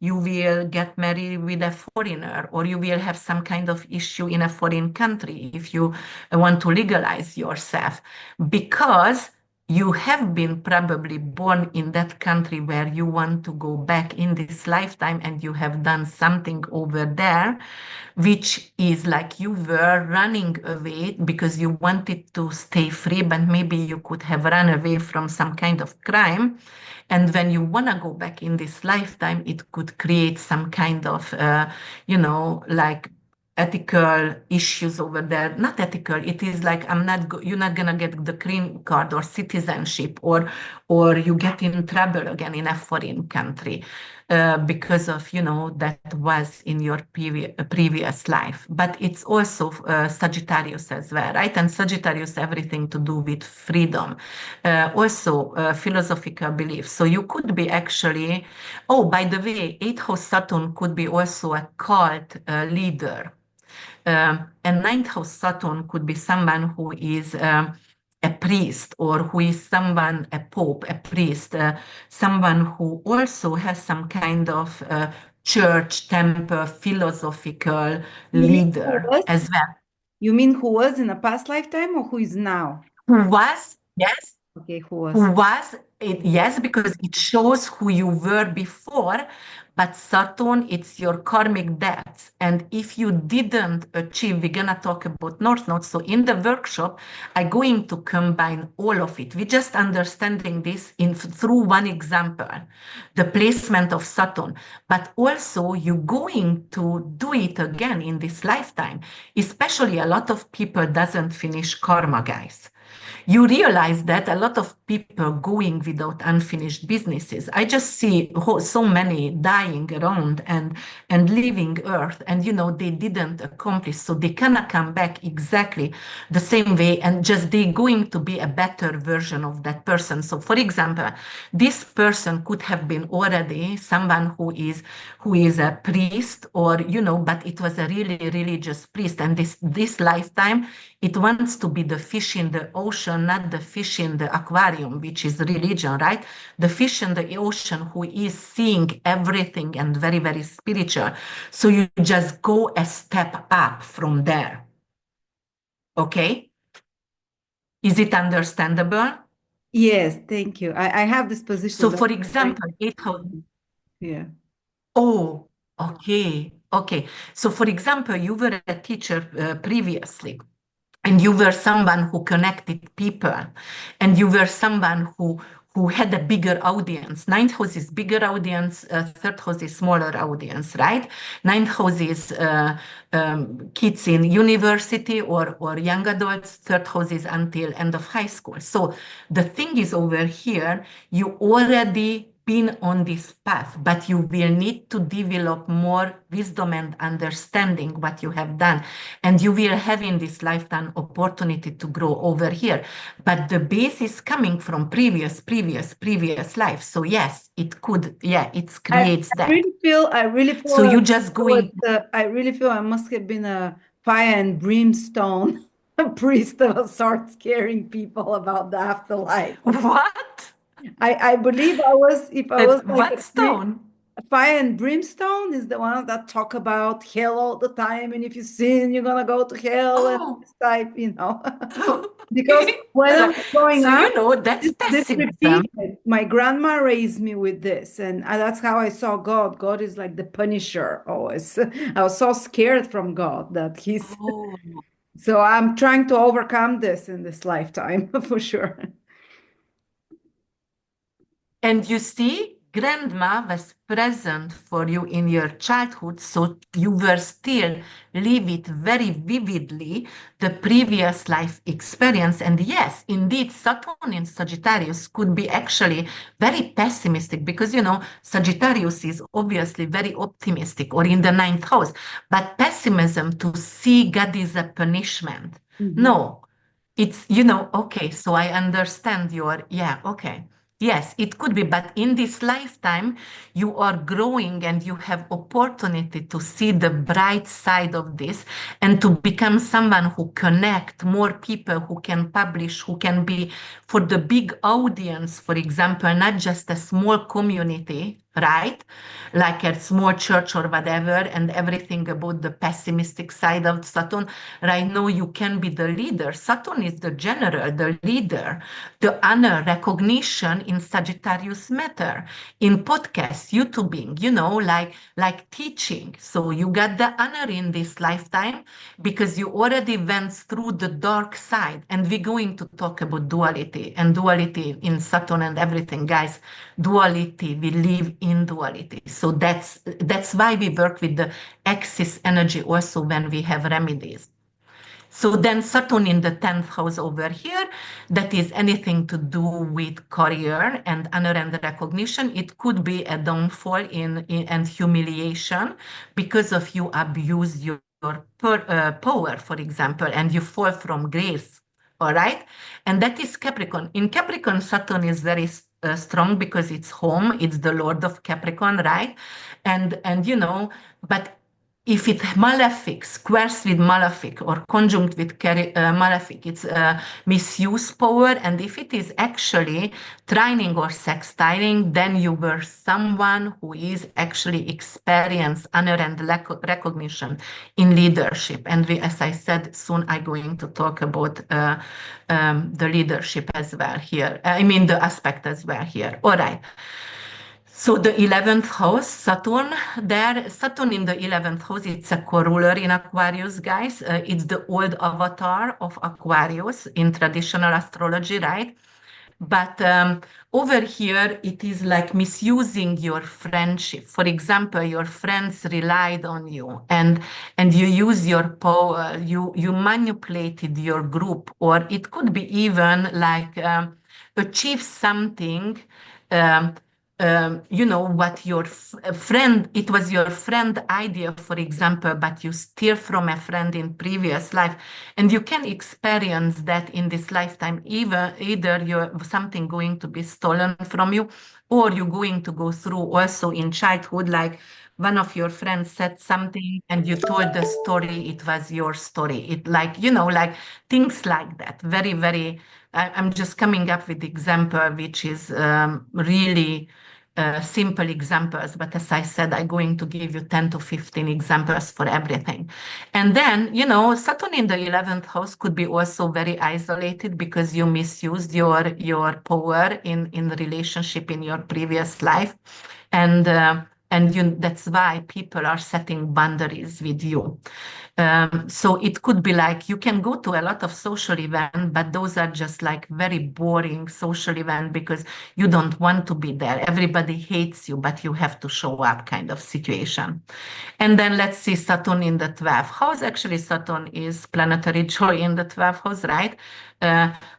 you will get married with a foreigner, or you will have some kind of issue in a foreign country if you want to legalize yourself, because you have been probably born in that country where you want to go back in this lifetime, and you have done something over there, which is like you were running away because you wanted to stay free, but maybe you could have run away from some kind of crime. And when you want to go back in this lifetime, it could create some kind of, you know, like ethical issues over there. Not ethical, it is like, you're not gonna get the green card or citizenship, or you get in trouble again in a foreign country because of, you know, that was in your previous life. But it's also Sagittarius as well, right? And Sagittarius, everything to do with freedom, also philosophical beliefs. So you could be actually, oh, by the way, 8th house Saturn could be also a cult leader. And 9th house Saturn could be someone who is a priest, or who is someone, a pope, a priest, someone who also has some kind of church, temple, philosophical You mean who leader was? as well. You mean who was in a past lifetime or who is now? Who was, yes, Okay, who was? who was it, yes, because it shows who you were before. But Saturn, it's your karmic debts, and if you didn't achieve, we're gonna talk about North Node. So in the workshop, I'm going to combine all of it. We're just understanding this through one example, the placement of Saturn, but also you're going to do it again in this lifetime. Especially a lot of people doesn't finish karma, guys. You realize that a lot of people going without unfinished businesses. I just see so many dying around and leaving Earth, and you know, they didn't accomplish, so they cannot come back exactly the same way, and just they're going to be a better version of that person. So, for example, this person could have been already someone who is a priest, or you know, but it was a really religious priest, and this lifetime it wants to be the fish in the ocean ocean, not the fish in the aquarium, which is religion, right? The fish in the ocean who is seeing everything and very, very spiritual. So you just go a step up from there. Okay? Is it understandable? Yes, thank you. I have this position. So, That's for why. example, Yeah. oh, okay, okay. So, for example, you were a teacher previously, and you were someone who connected people, and you were someone who had a bigger audience. Ninth house is bigger audience, third house is smaller audience, right? Ninth house is kids in university or young adults. Third house is until end of high school. So the thing is, over here, you already been on this path, but you will need to develop more wisdom and understanding what you have done. And you will have in this lifetime opportunity to grow over here. But the base is coming from previous life. So yes, it could, yeah, it creates that. I really feel So you like just I was going, I really feel I must have been a fire and brimstone priest of a sort scaring people about the afterlife. what? I believe I was if I was like What stone? fire and brimstone is the ones that talk about hell all the time, and if you sin, you're gonna go to hell and Oh, this type, you know. Because okay. when I was growing So up, you know that's this pessimism. repeated. My grandma raised me with this, and that's how I saw God. God is like the punisher always. I was so scared from God that he's Oh. so I'm trying to overcome this in this lifetime for sure. And you see, grandma was present for you in your childhood, so you were still live it very vividly, the previous life experience. And yes, indeed, Saturn in Sagittarius could be actually very pessimistic because, you know, Sagittarius is obviously very optimistic or in the ninth house, but pessimism to see God is a punishment. Mhm. No, it's, you know, okay, so I understand your, yeah, okay. Yes, it could be, but in this lifetime, you are growing and you have opportunity to see the bright side of this and to become someone who connect more people, who can publish, who can be for the big audience, for example, not just a small community, right? Like a small church or whatever, and everything about the pessimistic side of Saturn. Right now, you can be the leader. Saturn is the general, the leader, the honor, recognition in Sagittarius matter, in podcast, YouTubing, you know, like teaching. So you got the honor in this lifetime because you already went through the dark side. And we're going to talk about duality and duality in Saturn and everything, guys. Duality, we live in duality. So that's why we work with the axis energy also when we have remedies. So then Saturn in the 10th house over here, that is anything to do with career and honor and recognition. It could be a downfall and humiliation because of you abuse your power, for example, and you fall from grace. All right. And that is Capricorn. In Capricorn, Saturn is very strong because it's home. It's the Lord of Capricorn, right? And you know, but if it malefic squares with malefic or conjunct with malefic, it's misuse power. And if it is actually trining or sextiling, then you were someone who is actually experience honor and recognition in leadership. And we, as I said, soon I'm going to talk about the leadership as well here. I mean the aspect as well here. All right. So the 11th house, Saturn, there, Saturn in the 11th house, it's a co-ruler in Aquarius, guys. It's the old avatar of Aquarius in traditional astrology, right? But over here, it is like misusing your friendship. For example, your friends relied on you and you use your power, you manipulated your group, or it could be even like achieve something um, you know what your friend, it was your friend idea, for example, but you steal from a friend in previous life, and you can experience that in this lifetime. Either you're something going to be stolen from you, or you're going to go through also in childhood, like one of your friends said something and you told the story, it was your story. It like, you know, like things like that. Very, very, I'm just coming up with example, which is really simple examples. But as I said, I'm going to give you 10 to 15 examples for everything. And then, you know, Saturn in the 11th house could be also very isolated because you misused your power in the relationship in your previous life. And that's why people are setting boundaries with you. So it could be like you can go to a lot of social events, but those are just like very boring social events because you don't want to be there. Everybody hates you, but you have to show up kind of situation. And then let's see Saturn in the 12th house. Actually, Saturn is planetary joy in the 12th house, right?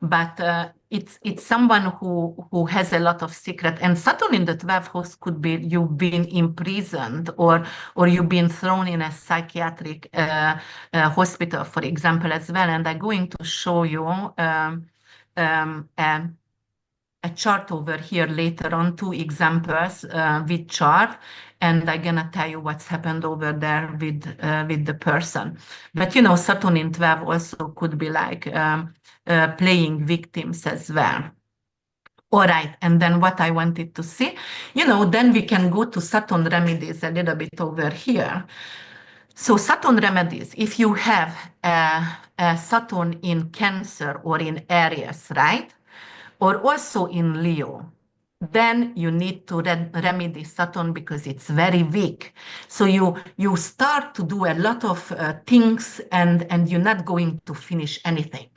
But it's someone who has a lot of secret. And Saturn in the 12th house could be you've been imprisoned or you've been thrown in a psychiatric hospital, for example, as well. And I'm going to show you um, a, a chart over here later on, two examples with chart, and I'm gonna tell you what's happened over there with the person. But you know, Saturn in 12 also could be like playing victims as well. All right, and then what I wanted to see, you know, then we can go to Saturn remedies a little bit over here. So Saturn remedies, if you have a Saturn in Cancer or in Aries, right? Or also in Leo, then you need to remedy Saturn because it's very weak. So you start to do a lot of things and you're not going to finish anything.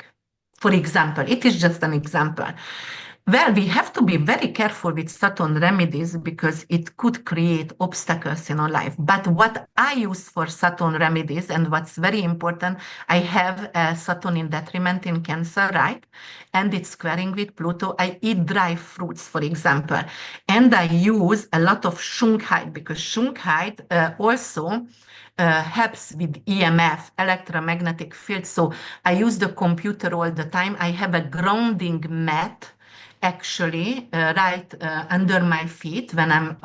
For example, it is just an example. Well, we have to be very careful with Saturn remedies because it could create obstacles in our life. But what I use for Saturn remedies, and what's very important, I have Saturn in detriment in Cancer, right? And it's squaring with Pluto. I eat dry fruits, for example. And I use a lot of Shungite because Shungite also helps with EMF, electromagnetic field. So I use the computer all the time. I have a grounding mat actually right under my feet when I'm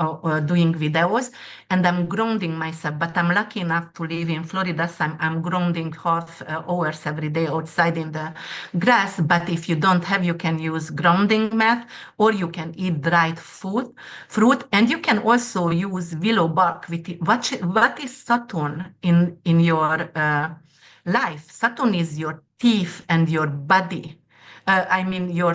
doing videos, and I'm grounding myself. But I'm lucky enough to live in Florida, so I'm grounding half hours every day outside in the grass. But if you don't have, you can use grounding mat, or you can eat dried fruit, and you can also use willow bark. With it. What is Saturn in your life? Saturn is your teeth and your body. I mean, your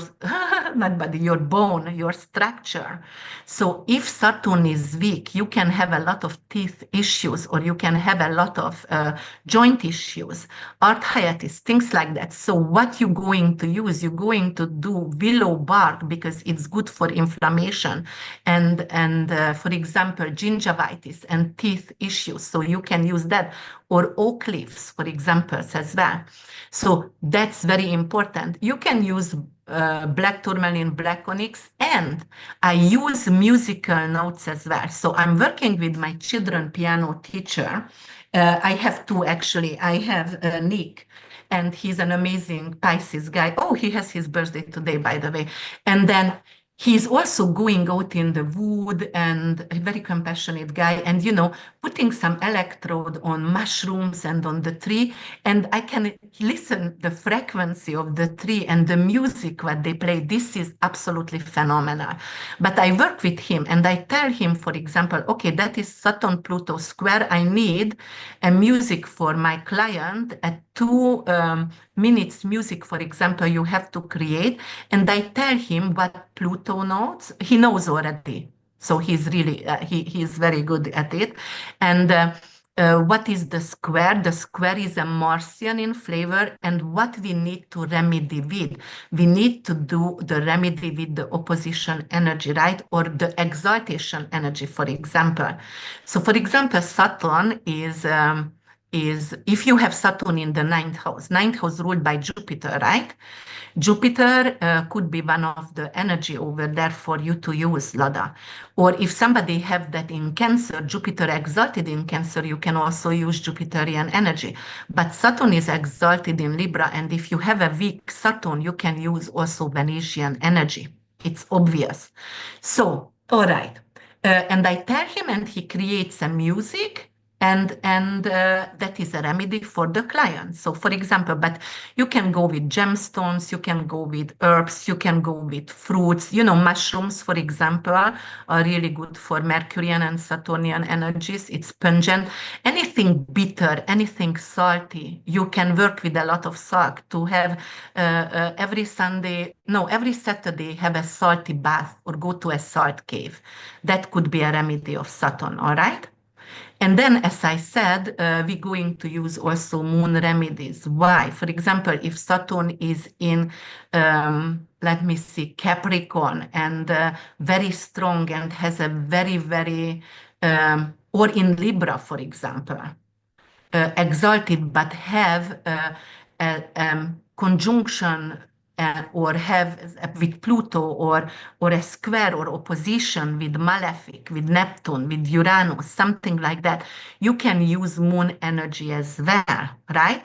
not body, your bone, your structure. So if Saturn is weak, you can have a lot of teeth issues, or you can have a lot of joint issues, arthritis, things like that. So what you're going to use, you're going to do willow bark because it's good for inflammation and for example, gingivitis and teeth issues. So you can use that, or oak leaves, for example, as well. So that's very important. You can use black tourmaline, black onyx, and I use musical notes as well. So I'm working with my children piano teacher. I have two actually. I have Nick, and he's an amazing Pisces guy. Oh, he has his birthday today, by the way. And then he's also going out in the wood, and a very compassionate guy, and you know, putting some electrode on mushrooms and on the tree, and I can listen the frequency of the tree and the music what they play. This is absolutely phenomenal. But I work with him and I tell him, for example, okay, that is Saturn Pluto square. I need a music for my client at 2 minutes music, for example, you have to create. And I tell him what Pluto knows. He knows already. So he's really, he's very good at it. And what is the square? The square is a Martian in flavor. And what we need to remedy with? We need to do the remedy with the opposition energy, right? Or the exaltation energy, for example. So for example, Saturn is if you have Saturn in the ninth house ruled by Jupiter, right? Jupiter could be one of the energy over there for you to use, Lada. Or if somebody have that in Cancer, Jupiter exalted in Cancer, you can also use Jupiterian energy. But Saturn is exalted in Libra, and if you have a weak Saturn, you can use also Venusian energy. It's obvious. So, all right. And I tell him, and he creates a music, and that is a remedy for the client. So, for example, but you can go with gemstones, you can go with herbs, you can go with fruits. You know, mushrooms, for example, are really good for Mercurian and Saturnian energies. It's pungent. Anything bitter, anything salty, you can work with a lot of salt to have every Sunday, no, every Saturday, have a salty bath or go to a salt cave. That could be a remedy of Saturn, all right? And then, as I said, we're going to use also moon remedies. Why? For example, if Saturn is in, let me see, Capricorn and very strong and has a very, very, or in Libra, for example, exalted but have a conjunction or have with Pluto or a square or opposition with Malefic, with Neptune, with Uranus, something like that, you can use moon energy as well, right?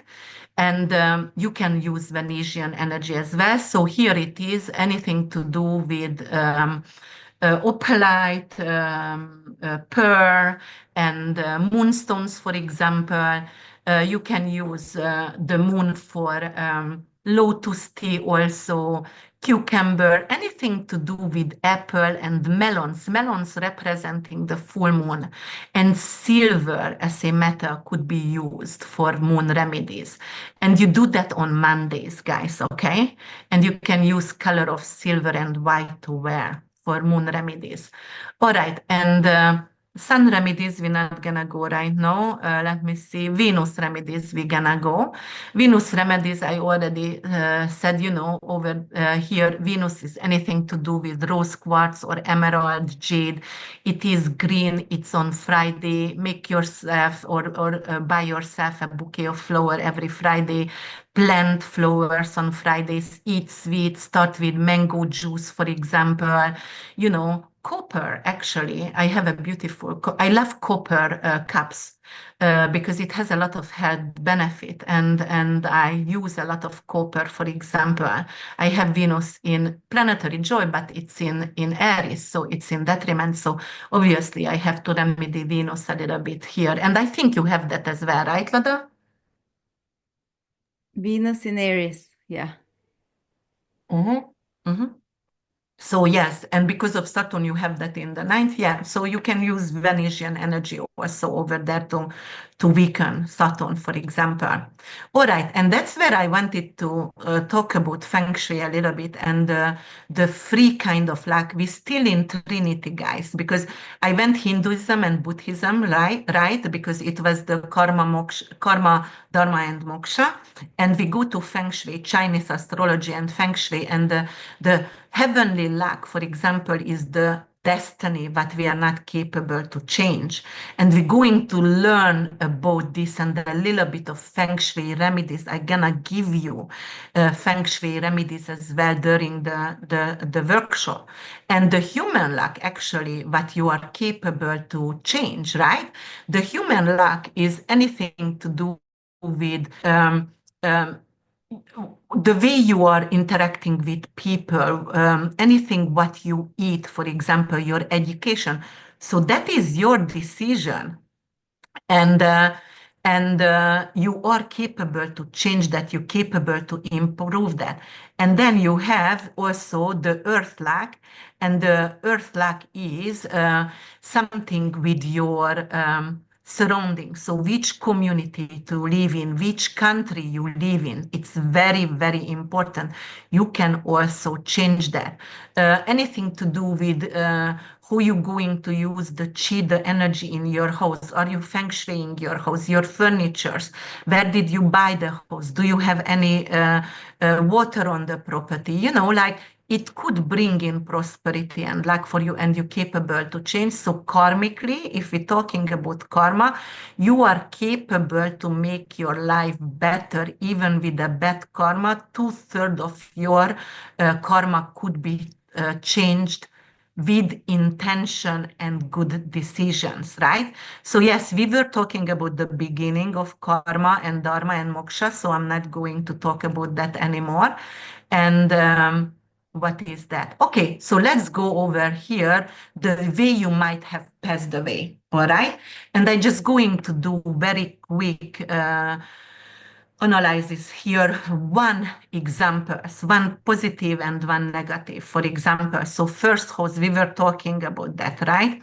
And you can use Venusian energy as well. So here it is, anything to do with opalite, pearl, and moonstones, for example. You can use the moon for lotus tea also, cucumber, anything to do with apple and melons, melons representing the full moon, and silver as a metal could be used for moon remedies. And you do that on Mondays, guys, okay? And you can use color of silver and white to wear for moon remedies. All right, and sun remedies, we're not gonna go right now. Let me see, Venus remedies, we're gonna go. Venus remedies, I already said, you know, over here, Venus is anything to do with rose quartz or emerald jade. It is green, it's on Friday. Make yourself or buy yourself a bouquet of flower every Friday. Plant flowers on Fridays, eat sweets, start with mango juice, for example. You know, copper, actually, I have a beautiful, I love copper cups because it has a lot of health benefit, and I use a lot of copper, for example. I have Venus in planetary joy, but it's in Aries, so it's in detriment. So obviously I have to remedy Venus a little bit here. And I think you have that as well, right, Lada? Venus in Aries. Yeah. Mm-hmm. Mm-hmm. So yes, and because of Saturn, you have that in the ninth. Yeah, so you can use Venusian energy also over there to weaken Saturn, for example. All right, and that's where I wanted to talk about Feng Shui a little bit and the free kind of luck. We're still in Trinity, guys, because I went Hinduism and Buddhism, right? Because it was the karma, moksha, karma, Dharma, and Moksha, and we go to Feng Shui, Chinese astrology, and Feng Shui, and the heavenly luck, for example, is the destiny that we are not capable to change. And we're going to learn about this and a little bit of Feng Shui remedies. I'm gonna give you Feng Shui remedies as well during the workshop. And the human luck, actually, what you are capable to change, right? The human luck is anything to do with um, the way you are interacting with people, anything what you eat, for example, your education. So that is your decision, and you are capable to change that. You're capable to improve that. And then you have also the earth luck, and the earth luck is something with your surroundings. So which community to live in, which country you live in, it's very, very important. You can also change that. Anything to do with who you going to use the chi, the energy in your house. Are you feng shuiing your house, your furnitures? Where did you buy the house? Do you have any water on the property? You know, like it could bring in prosperity and luck for you, and you're capable to change. So karmically, if we're talking about karma, you are capable to make your life better, even with a bad karma. 2/3 of your karma could be changed with intention and good decisions, right? So yes, we were talking about the beginning of karma and dharma and moksha, so I'm not going to talk about that anymore. And What is that? Okay, so let's go over here the way you might have passed away, all right? And I'm just going to do very quick analysis here, one examples, one positive and one negative. For example, so first house, we were talking about that, right?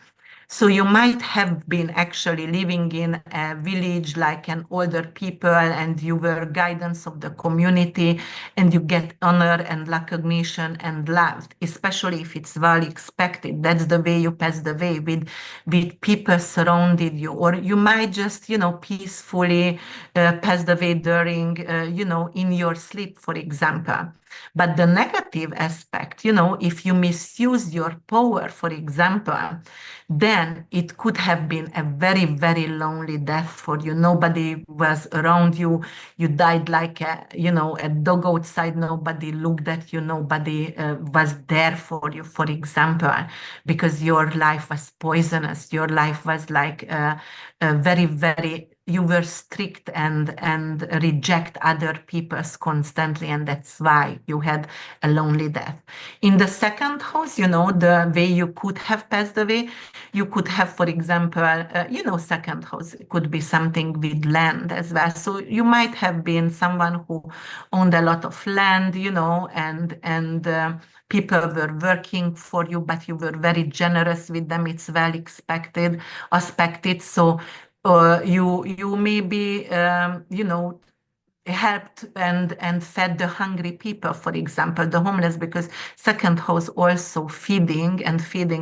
So you might have been actually living in a village like an older people and you were guidance of the community and you get honor and recognition and loved, especially if it's well expected. That's the way you pass the way with people surrounded you, or you might just, peacefully pass the way during, in your sleep, for example. But the negative aspect, if you misuse your power, for example, then it could have been a very, very lonely death for you. Nobody was around you. You died like a dog outside. Nobody looked at you. Nobody was there for you, for example, because your life was poisonous. Your life was like very, very, you were strict and reject other people's constantly, and that's why you had a lonely death. In the second house, the way you could have passed away, you could have, for example, second house could be something with land as well. So you might have been someone who owned a lot of land, and people were working for you, but you were very generous with them. It's well expected. So you maybe helped and fed the hungry people, for example, the homeless, because second house also feeding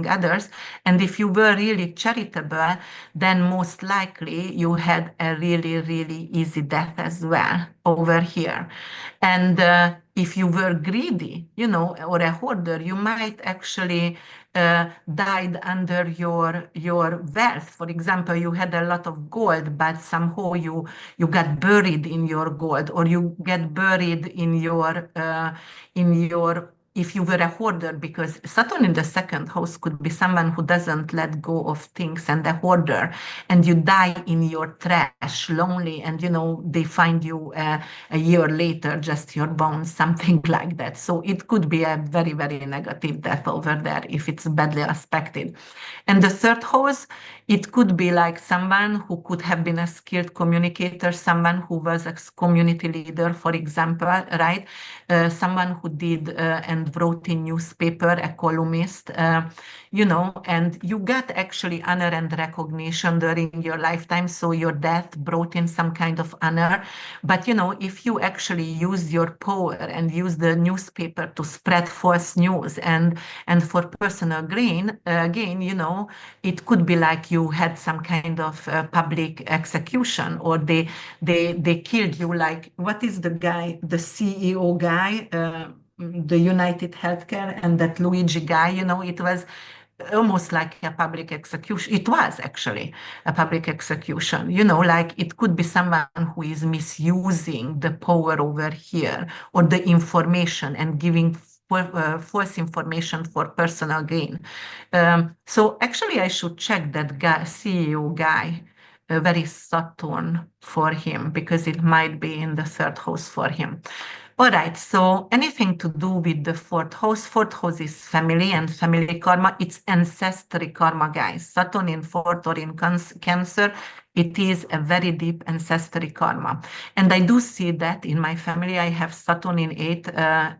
others. And if you were really charitable, then most likely you had a really, really easy death as well over here. And if you were greedy, or a hoarder, you might actually died under your wealth. For example, you had a lot of gold, but somehow you got buried in your gold, or you get buried in your if you were a hoarder, because Saturn in the second house could be someone who doesn't let go of things and a hoarder, and you die in your trash, lonely, and they find you a year later, just your bones, something like that. So it could be a very, very negative death over there if it's badly aspected. And the third house, it could be like someone who could have been a skilled communicator, someone who was a community leader, for example, right? Someone who did and wrote in newspaper, a columnist, and you got actually honor and recognition during your lifetime. So your death brought in some kind of honor. But, if you actually use your power and use the newspaper to spread false news and for personal gain, it could be like you had some kind of public execution, or they killed you. Like, what is the guy, the CEO guy, the United Healthcare, and that Luigi guy, it was almost like a public execution. It was actually a public execution, like it could be someone who is misusing the power over here, or the information, and giving false information for personal gain. So actually I should check that guy, CEO guy, very Saturn for him, because it might be in the third house for him. All right, so anything to do with the fourth house. Fourth house is family and family karma. It's ancestry karma, guys. Saturn in fourth or in Cancer, it is a very deep ancestry karma. And I do see that in my family. I have Saturn in eighth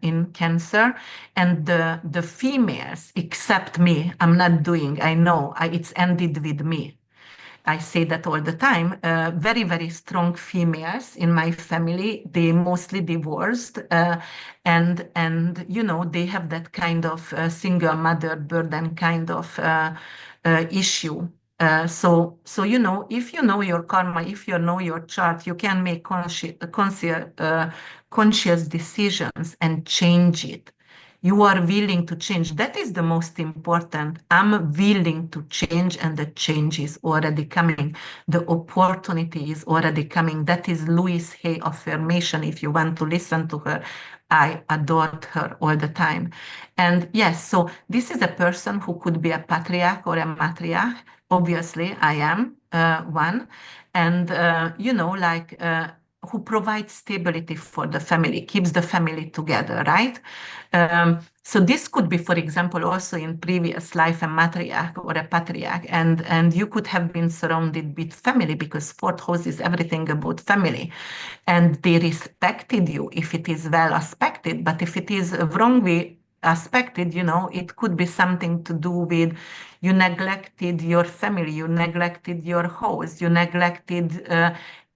in Cancer, and the females, except me, I'm not doing, I know, it's ended with me. I say that all the time. Very, very strong females in my family. They mostly divorced, and they have that kind of single mother burden kind of issue. So if you know your karma, if you know your chart, you can make conscious decisions and change it. You are willing to change. That is the most important. I'm willing to change, and the change is already coming. The opportunity is already coming. That is Louise Hay affirmation. If you want to listen to her, I adored her all the time. And yes, so this is a person who could be a patriarch or a matriarch. Obviously, I am one. And, who provides stability for the family, keeps the family together, right? So this could be, for example, also in previous life a matriarch or a patriarch, and you could have been surrounded with family because fourth house is everything about family, and they respected you if it is well aspected. But if it is wrongly aspected, it could be something to do with you neglected your family, you neglected your house, you neglected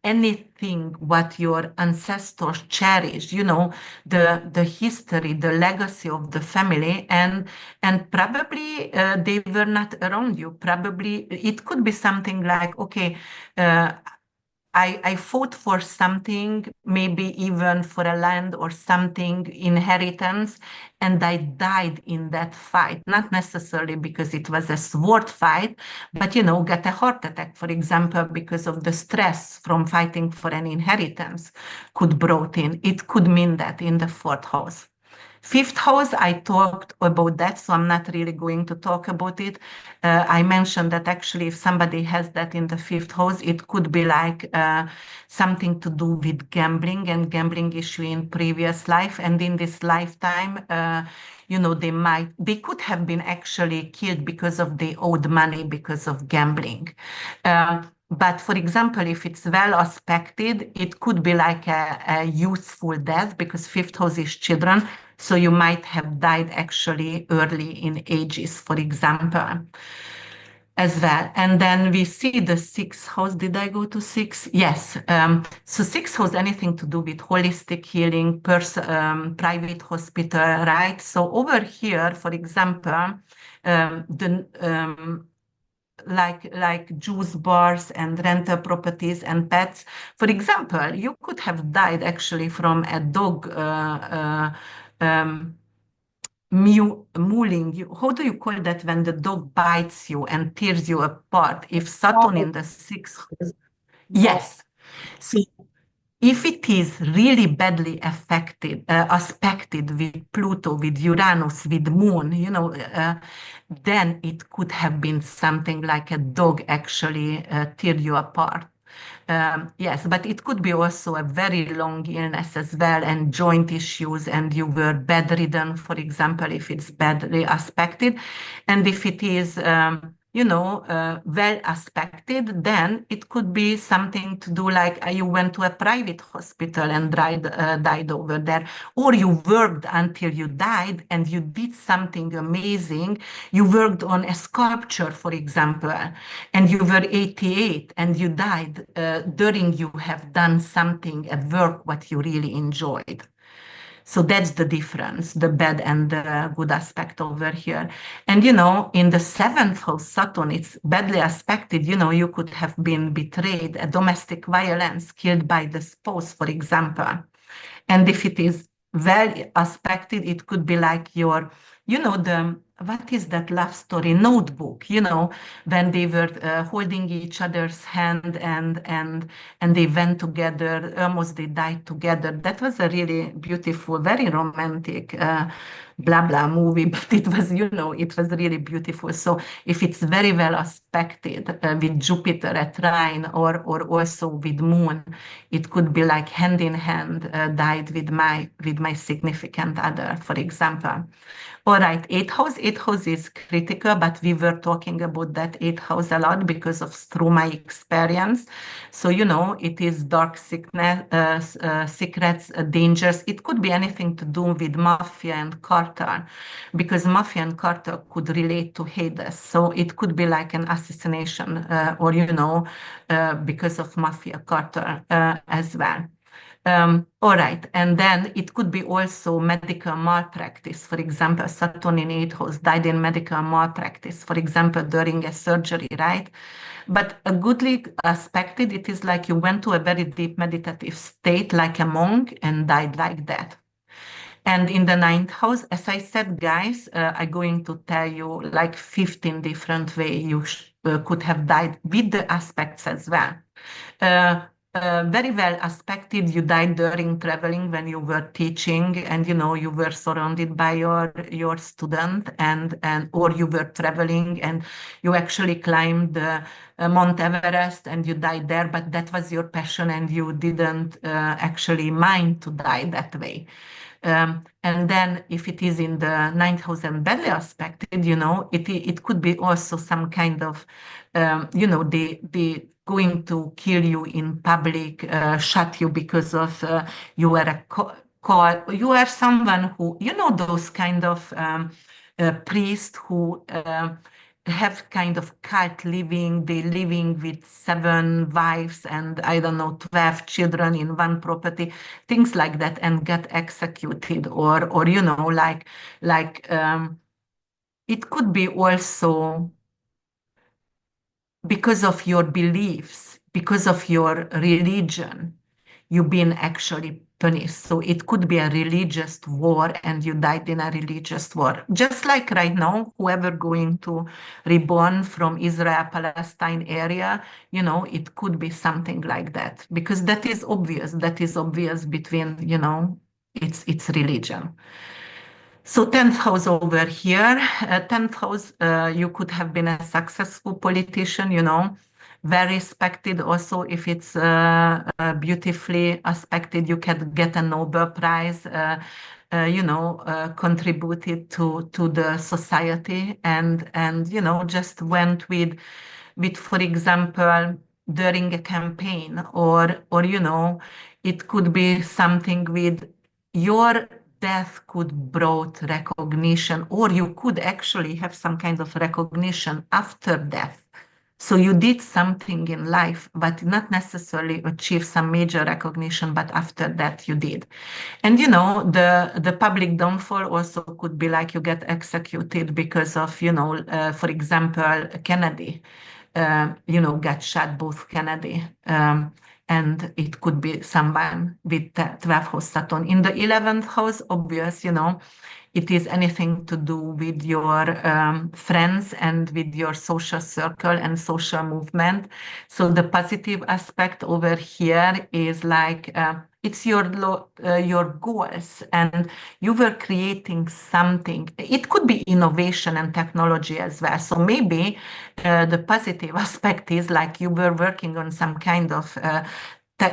anything what your ancestors cherished, the history, the legacy of the family, and probably they were not around you. Probably it could be something like, okay, I fought for something, maybe even for a land or something, inheritance, and I died in that fight. Not necessarily because it was a sword fight, but, got a heart attack, for example, because of the stress from fighting for an inheritance could brought in. It could mean that in the fourth house. Fifth house, I talked about that, so I'm not really going to talk about it. I mentioned that actually, if somebody has that in the fifth house, it could be like something to do with gambling and gambling issue in previous life, and in this lifetime, they could have been actually killed because of they owed money because of gambling. But for example, if it's well aspected, it could be like a youthful death because fifth house is children. So you might have died actually early in ages, for example, as well. And then we see the sixth house. Did I go to six? Yes. So sixth house, anything to do with holistic healing, private hospital, right? So over here, for example, like juice bars and rental properties and pets. For example, you could have died actually from a dog mauling you. How do you call that when the dog bites you and tears you apart? If Saturn in the sixth, yes. So if it is really badly aspected with Pluto, with Uranus, with Moon, then it could have been something like a dog actually tear you apart. Yes, but it could be also a very long illness as well, and joint issues, and you were bedridden, for example, if it's badly aspected. And if it is, well aspected, then it could be something to do like you went to a private hospital and died over there, or you worked until you died and you did something amazing. You worked on a sculpture, for example, and you were 88 and you died during you have done something, a work what you really enjoyed. So that's the difference, the bad and the good aspect over here. And, in the seventh house, Saturn, it's badly aspected. You could have been betrayed, a domestic violence, killed by the spouse, for example. And if it is well aspected, it could be like your, what is that love story notebook, when they were holding each other's hand and they went together, almost they died together. That was a really beautiful, very romantic blah blah movie, but it was, it was really beautiful. So if it's very well aspected with Jupiter at Trine, or also with Moon, it could be like hand in hand died with my significant other, for example. All right, eighth house. Eighth house is critical, but we were talking about that eighth house a lot because of through my experience. So, it is dark sickness, secrets, dangers. It could be anything to do with mafia and cartel, because mafia and cartel could relate to Hades. So it could be like an assassination, or, because of mafia cartel as well. All right, and then it could be also medical malpractice. For example, Saturn in eighth house died in medical malpractice, for example, during a surgery, right? But a goodly aspected, it is like you went to a very deep meditative state, like a monk, and died like that. And in the ninth house, as I said, guys, I'm going to tell you like 15 different ways you could have died with the aspects as well. very well aspected. You died during traveling when you were teaching, and you were surrounded by your student, and or you were traveling and you actually climbed the Mount Everest and you died there, but that was your passion and you didn't actually mind to die that way. And then if it is in the ninth house and badly aspected, it could be also some kind of, they going to kill you in public, shut you because of you are a call, you are someone who, those kind of priests who have kind of cult living, they living with 7 wives and I don't know 12 children in one property, things like that, and get executed, or it could be also because of your beliefs, because of your religion, you've been actually punished. So it could be a religious war and you died in a religious war. Just like right now, whoever going to reborn from Israel, Palestine area, it could be something like that because that is obvious. That is obvious between, it's religion. So 10th house over here, 10th house, you could have been a successful politician, very respected. Also, if it's beautifully aspected, you can get a Nobel Prize, contributed to the society and just went with, for example, during a campaign or it could be something with your death could brought recognition, or you could actually have some kind of recognition after death. So you did something in life, but not necessarily achieve some major recognition, but after that you did. And the public downfall also could be like you get executed because of, for example, Kennedy, got shot, both Kennedy. And it could be someone with 12th house Saturn. In the 11th house, obvious, it is anything to do with your friends and with your social circle and social movement. So the positive aspect over here is like it's your goals, and you were creating something. It could be innovation and technology as well. So maybe the positive aspect is like you were working on some kind of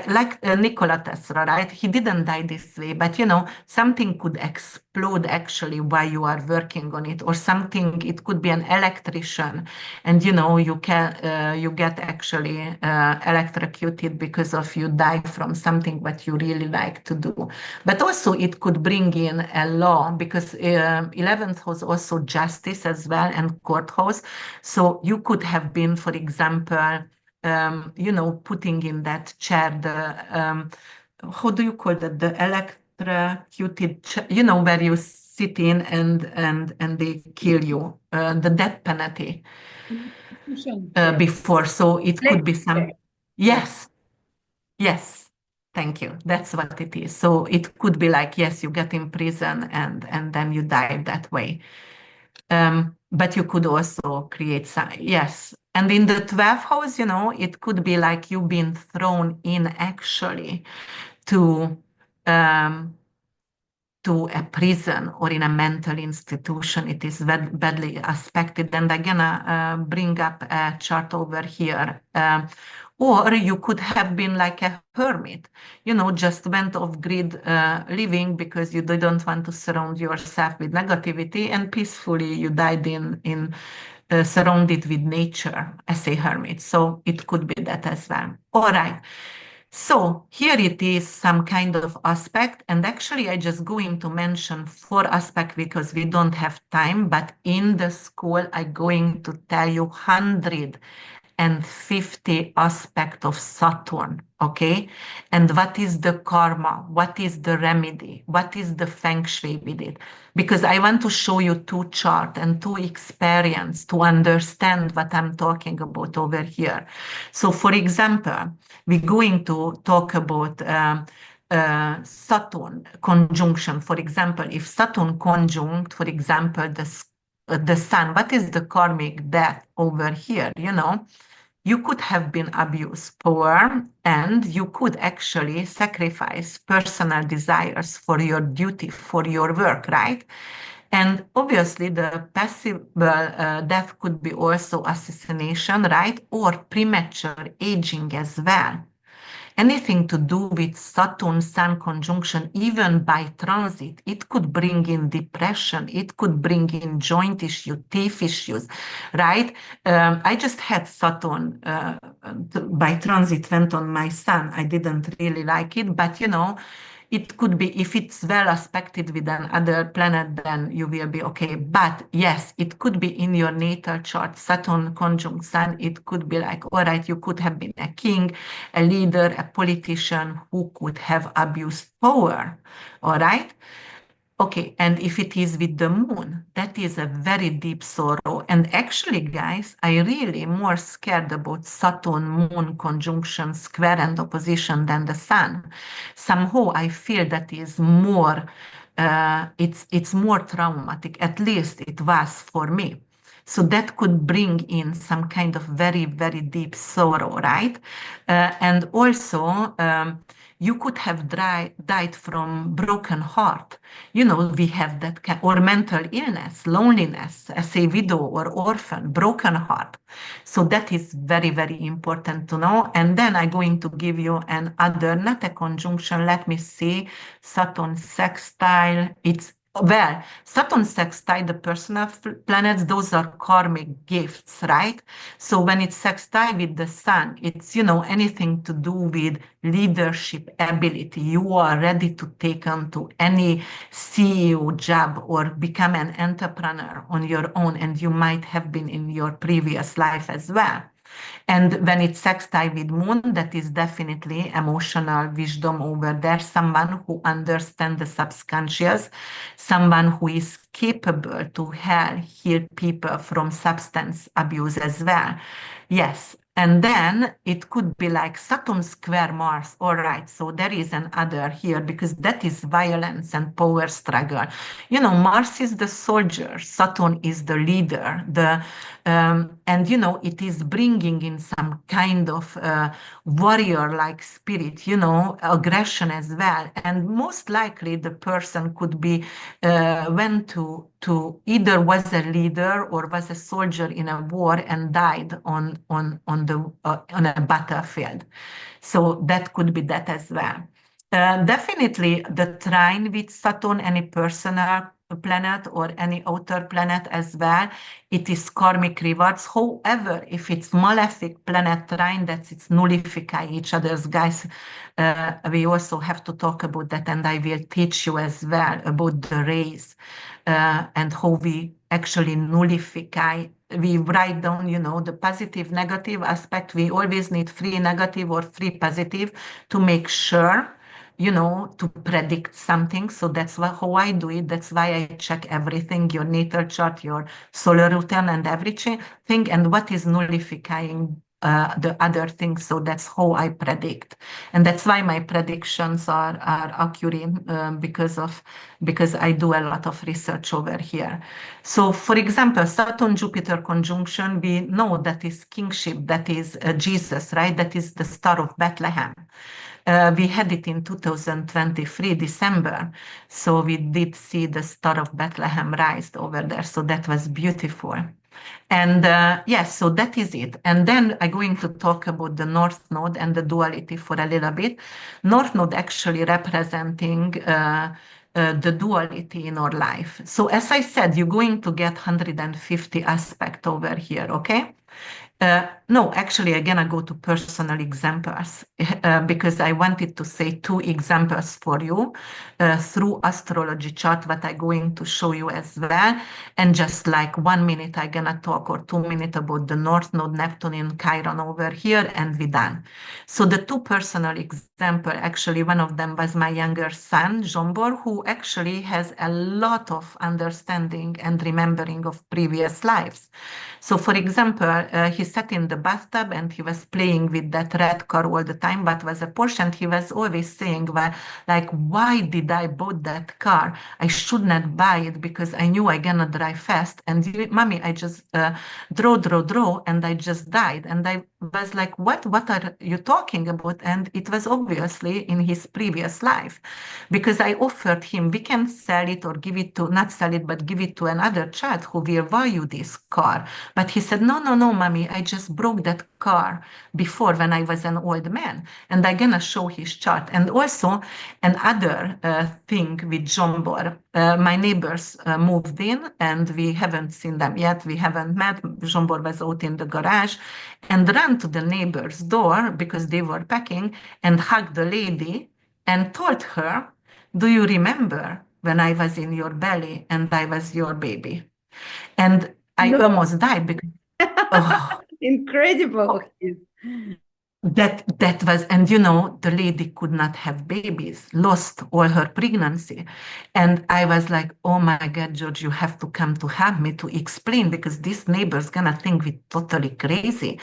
like Nikola Tesla, right? He didn't die this way, but something could explode actually while you are working on it, or something. It could be an electrician, and you get actually electrocuted because of you die from something what you really like to do. But also it could bring in a law because 11th house also justice as well and court house. So you could have been, for example, putting in that chair how do you call that? The electrocuted chair, where you sit in and they kill you, the death penalty Execution chair. before. So it could be Chair. some, yes, yes. Thank you. That's what it is. So it could be like, yes, you get in prison and then you die that way. But you could also create some, yes. And in the 12th house, it could be like you've been thrown in actually to um, to a prison or in a mental institution. It is badly aspected. And I'm gonna bring up a chart over here. Or you could have been like a hermit, just went off grid living because you didn't want to surround yourself with negativity, and peacefully you died in surrounded with nature as a hermit. So it could be that as well. All right. So here it is some kind of aspect, and actually I just going to mention 4 aspects because we don't have time, but in the school I'm going to tell you 150 aspect of Saturn, okay? And what is the karma? What is the remedy? What is the feng shui with it? Because I want to show you 2 charts and 2 experience to understand what I'm talking about over here. So for example, we're going to talk about Saturn conjunction. For example, if Saturn conjunct, for example, the sun, what is the karmic death over here, you could have been abused power, and you could actually sacrifice personal desires for your duty, for your work, right? And obviously, the passive death could be also assassination, right? Or premature aging as well. Anything to do with Saturn Sun conjunction, even by transit, it could bring in depression, it could bring in joint issue, teeth issues, right? I just had Saturn by transit went on my Sun. I didn't really like it, but it could be, if it's well aspected with another planet, then you will be okay. But yes, it could be in your natal chart, Saturn conjunct Sun. It could be like, all right, you could have been a king, a leader, a politician who could have abused power. All right. Okay, and if it is with the moon, that is a very deep sorrow. And actually, guys, I really more scared about Saturn moon conjunction, square and opposition than the sun. Somehow I feel that is more, it's more traumatic. At least it was for me. So that could bring in some kind of very, very deep sorrow, right? And also, you could have died from broken heart. We have that or mental illness, loneliness, as a widow or orphan, broken heart. So that is very, very important to know. And then I'm going to give you another, not a conjunction. Let me see, Saturn sextile. Well, Saturn sextile, the personal planets, those are karmic gifts, right? So when it's sextile with the sun, it's, anything to do with leadership ability. You are ready to take on to any CEO job or become an entrepreneur on your own, and you might have been in your previous life as well. And when it's sextile with moon, that is definitely emotional wisdom over there. Someone who understands the subconscious, someone who is capable to heal people from substance abuse as well. Yes. And then it could be like Saturn square Mars. All right. So there is an other here because that is violence and power struggle. Mars is the soldier, Saturn is the leader, and it is bringing in some kind of warrior-like spirit, aggression as well. And most likely the person could be went to either was a leader or was a soldier in a war and died on a battlefield. So that could be that as well. Definitely the trine with Saturn, any personal planet or any outer planet as well, it is karmic rewards. However, if it's malefic planet trine, that's it's nullify each other's, guys. We also have to talk about that, and I will teach you as well about the rays and how we actually nullify. We write down, the positive, negative aspect. We always need 3 negative or 3 positive to make sure, to predict something. So that's how I do it. That's why I check everything, your natal chart, your solar return and everything, and what is nullifying the other things. So that's how I predict. And that's why my predictions are accurate because I do a lot of research over here. So for example, Saturn-Jupiter conjunction, we know that is kingship, that is Jesus, right? That is the Star of Bethlehem. We had it in 2023, December. So we did see the Star of Bethlehem rise over there. So that was beautiful. And yes, so that is it. And then I'm going to talk about the North Node and the duality for a little bit. North Node actually representing the duality in our life. So as I said, you're going to get 150 aspects over here, okay? No, actually, I'm gonna go to personal examples because I wanted to say 2 examples for you through astrology chart, what I'm going to show you as well. And just like 1 minute, I'm gonna talk or 2 minutes about the North Node, Neptune and Chiron over here, and we're done. So the 2 personal examples, actually, one of them was my younger son, Jombor, who actually has a lot of understanding and remembering of previous lives. So for example, he sat in the bathtub and he was playing with that red car all the time, but was a Porsche, and he was always saying, well, like, why did I bought that car? I should not buy it because I knew I gonna drive fast. And mommy, I just draw, and I just died. And was like, what are you talking about? And it was obviously in his previous life, because I offered him, we can sell it or give it to, not sell it, but give it to another child who will value this car. But he said, no, no, no, mommy, I just broke that car before when I was an old man. And I'm gonna show his chart. And also another thing with Jombor, my neighbors moved in and we haven't seen them yet. We haven't met. Jombor was out in the garage and ran to the neighbor's door because they were packing and hugged the lady and told her, do you remember when I was in your belly and I was your baby? And I No. almost died because, oh, Incredible. that was, and the lady could not have babies, lost all her pregnancy. And I was like, oh my God, George, you have to come to have me to explain, because this neighbor's gonna think we're totally crazy.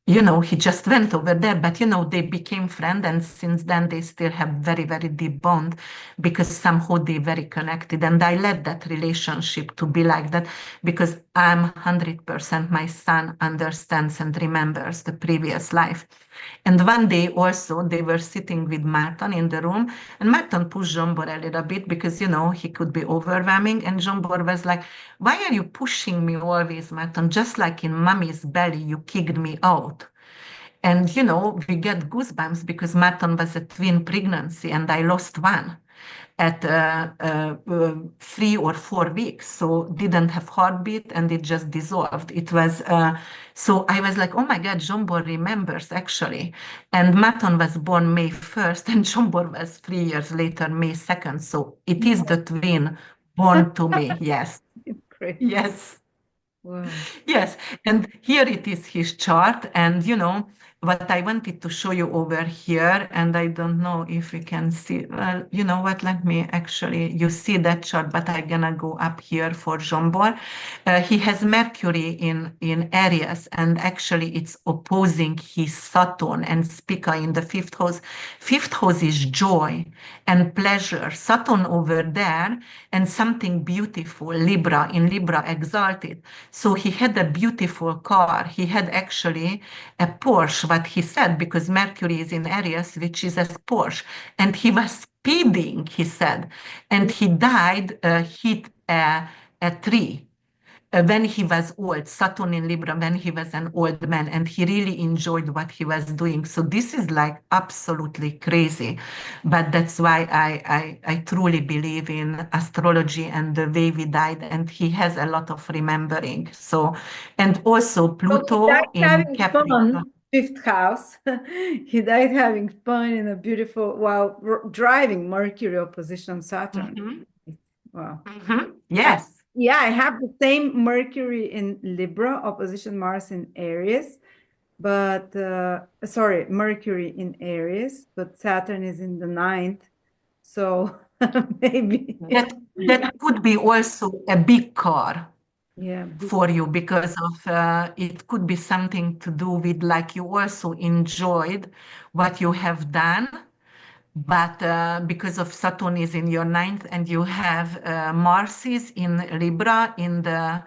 He just went over there, but they became friends, and since then they still have very, very deep bond, because somehow they're very connected. And I let that relationship to be like that, because I'm 100% my son understands and remembers the previous life. And one day also they were sitting with Martin in the room, and Martin pushed Jombor a little bit because he could be overwhelming. And Jombor was like, why are you pushing me always, Martin? Just like in mommy's belly, you kicked me out. And we get goosebumps because Martin was a twin pregnancy and I lost one at 3 or 4 weeks, so didn't have heartbeat and it just dissolved. It was so I was like, oh my God, Jombor remembers actually. And Maton was born May 1st and Jombor was 3 years later, May 2nd. So it is the twin born to me. Yes. Great. Yes. Wow. Yes, and here it is his chart, and what I wanted to show you over here, and I don't know if we can see, well, you know what, let me actually, you see that chart, but I'm gonna go up here for Jombor. He has Mercury in Aries, and actually it's opposing his Saturn and Spica in the fifth house. Fifth house is joy and pleasure. Saturn over there, and something beautiful, Libra, in Libra exalted. So he had a beautiful car. He had actually a Porsche, what he said, because Mercury is in Aries, which is a Porsche. And he was speeding, he said, and he died, hit a tree when he was old, Saturn in Libra, when he was an old man, and he really enjoyed what he was doing. So this is like absolutely crazy. But that's why I truly believe in astrology and the way we died. And he has a lot of remembering. So, and also So he died Pluto in having Capricorn. fun, fifth house. He died having fun in a beautiful, while driving Mercury opposition Saturn. Mhm, Wow. mhm, yes. Yeah, I have the same Mercury in Libra, opposition Mars in Aries, but sorry, Mercury in Aries, but Saturn is in the ninth. So maybe, That could be also a big car yeah, for you, because of it could be something to do with, like, you also enjoyed what you have done, but because of Saturn is in your ninth and you have Mars is in Libra in the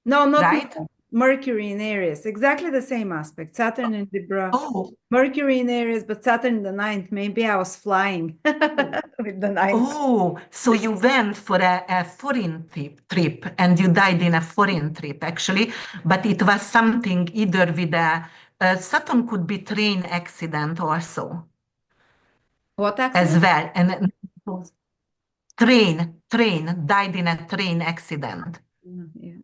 no, not right. Mercury in Aries, exactly the same aspect. Saturn in Libra, Oh, Mercury in Aries, but Saturn in the ninth. Maybe I was flying with the ninth. oh, so you went for a foreign trip and you died in a foreign trip actually, but it was something either with a Saturn could be train accident also What as accident? well, and train died in a train accident. Yeah.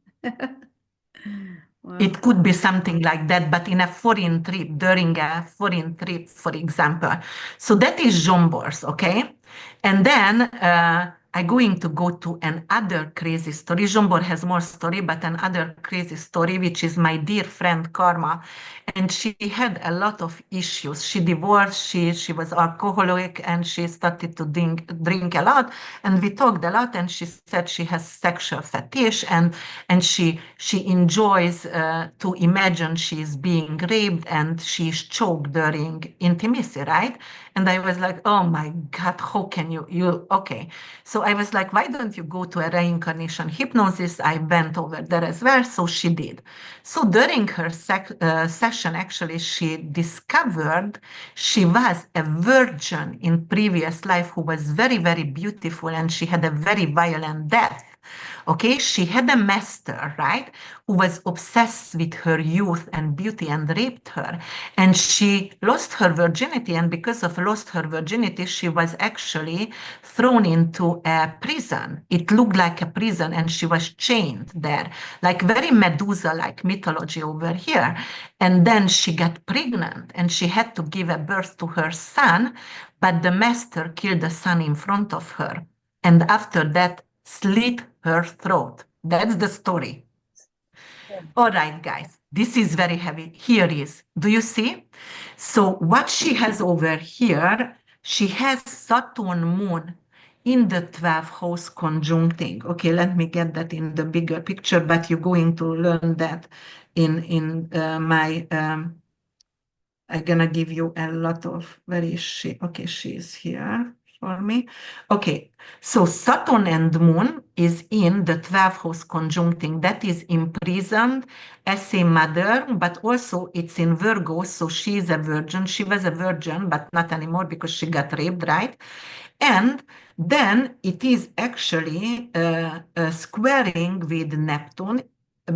Wow. It could be something like that, but in a foreign trip, during a foreign trip, for example. So that is Jombors, okay? And then I'm going to go to another crazy story. Jombor has more story, but another crazy story, which is my dear friend Karma. And she had a lot of issues. She divorced, she was alcoholic, and she started to drink a lot. And we talked a lot, and she said she has sexual fetish, and she enjoys to imagine she's being raped and she's choked during intimacy, right? And I was like, oh my God, how can you okay. So I was like, why don't you go to a reincarnation hypnosis? I went over there as well. So she did. So during her session, actually, she discovered she was a virgin in previous life who was very, very beautiful, and she had a very violent death. Okay, she had a master, right, who was obsessed with her youth and beauty and raped her. And she lost her virginity. And because of lost her virginity, she was actually thrown into a prison. It looked like a prison, and she was chained there, like very Medusa-like mythology over here. And then she got pregnant, and she had to give a birth to her son, but the master killed the son in front of her. And after that, slit her throat. That's the story. All right, guys, this is very heavy. Here is, do you see? So what she has over here, she has Saturn moon in the 12th house conjuncting. Okay, let me get that in the bigger picture, but you're going to learn that in my, I'm gonna give you a lot of, where is she? Okay, she is here for me. Okay, so Saturn and Moon is in the 12th house conjuncting. That is imprisoned as a mother, but also it's in Virgo, so she is a virgin. She was a virgin, but not anymore because she got raped, right? And then it is actually squaring with Neptune,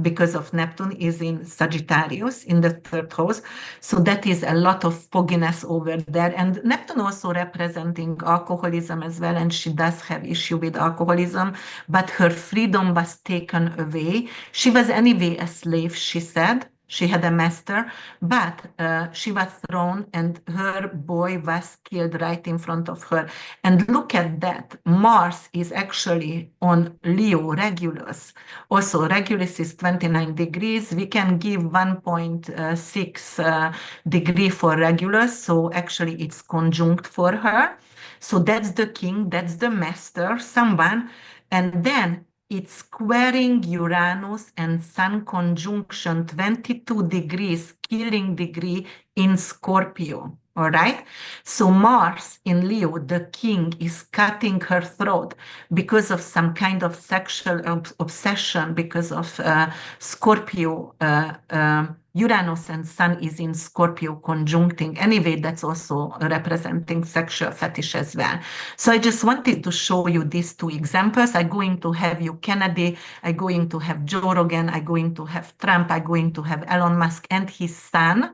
because of Neptune is in Sagittarius in the 3rd house. So that is a lot of fogginess over there. And Neptune also representing alcoholism as well. And she does have issue with alcoholism, but her freedom was taken away. She was anyway a slave, she said. She had a master, but she was thrown and her boy was killed right in front of her. And look at that. Mars is actually on Leo Regulus. Also, Regulus is 29 degrees. We can give 1.6 degree for Regulus. So actually it's conjunct for her. So that's the king, that's the master, someone. And then it's squaring Uranus and Sun conjunction 22 degrees, killing degree in Scorpio. All right. So Mars in Leo, the king, is cutting her throat because of some kind of sexual obsession, because of Scorpio. Uranus and Sun is in Scorpio conjuncting. Anyway, that's also representing sexual fetish as well. So I just wanted to show you these two examples. I'm going to have you Kennedy, I'm going to have Joe Rogan, I'm going to have Trump, I'm going to have Elon Musk and his son,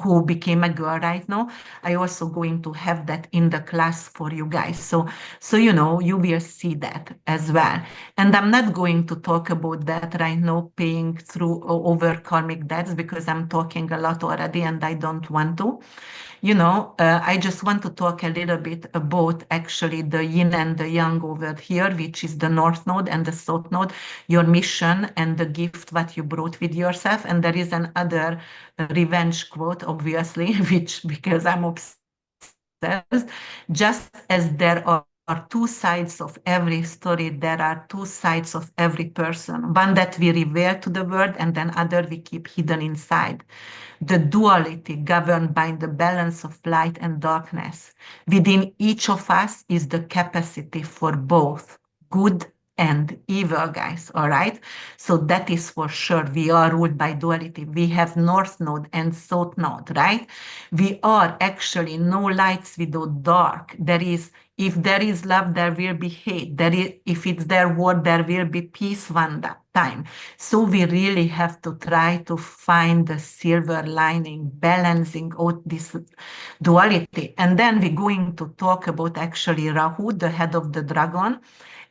who became a girl right now. I also going to have that in the class for you guys. So you know, you will see that as well. And I'm not going to talk about that right now, paying through over karmic debts, because I'm talking a lot already and I don't want to. You know, I just want to talk a little bit about actually the yin and the yang over here, which is the north node and the south node, your mission and the gift that you brought with yourself. And there is another revenge quote, obviously, which, because I'm obsessed, just as there are two sides of every story, there are two sides of every person, one that we reveal to the world and then other we keep hidden inside. The duality governed by the balance of light and darkness. Within each of us is the capacity for both good and evil, guys, all right? So that is for sure. We are ruled by duality. We have north node and south node, right? We are actually no lights without dark. There is, if there is love, there will be hate. There is, if it's there war, there will be peace one time. So we really have to try to find the silver lining, balancing out this duality. And then we're going to talk about actually Rahu, the head of the dragon.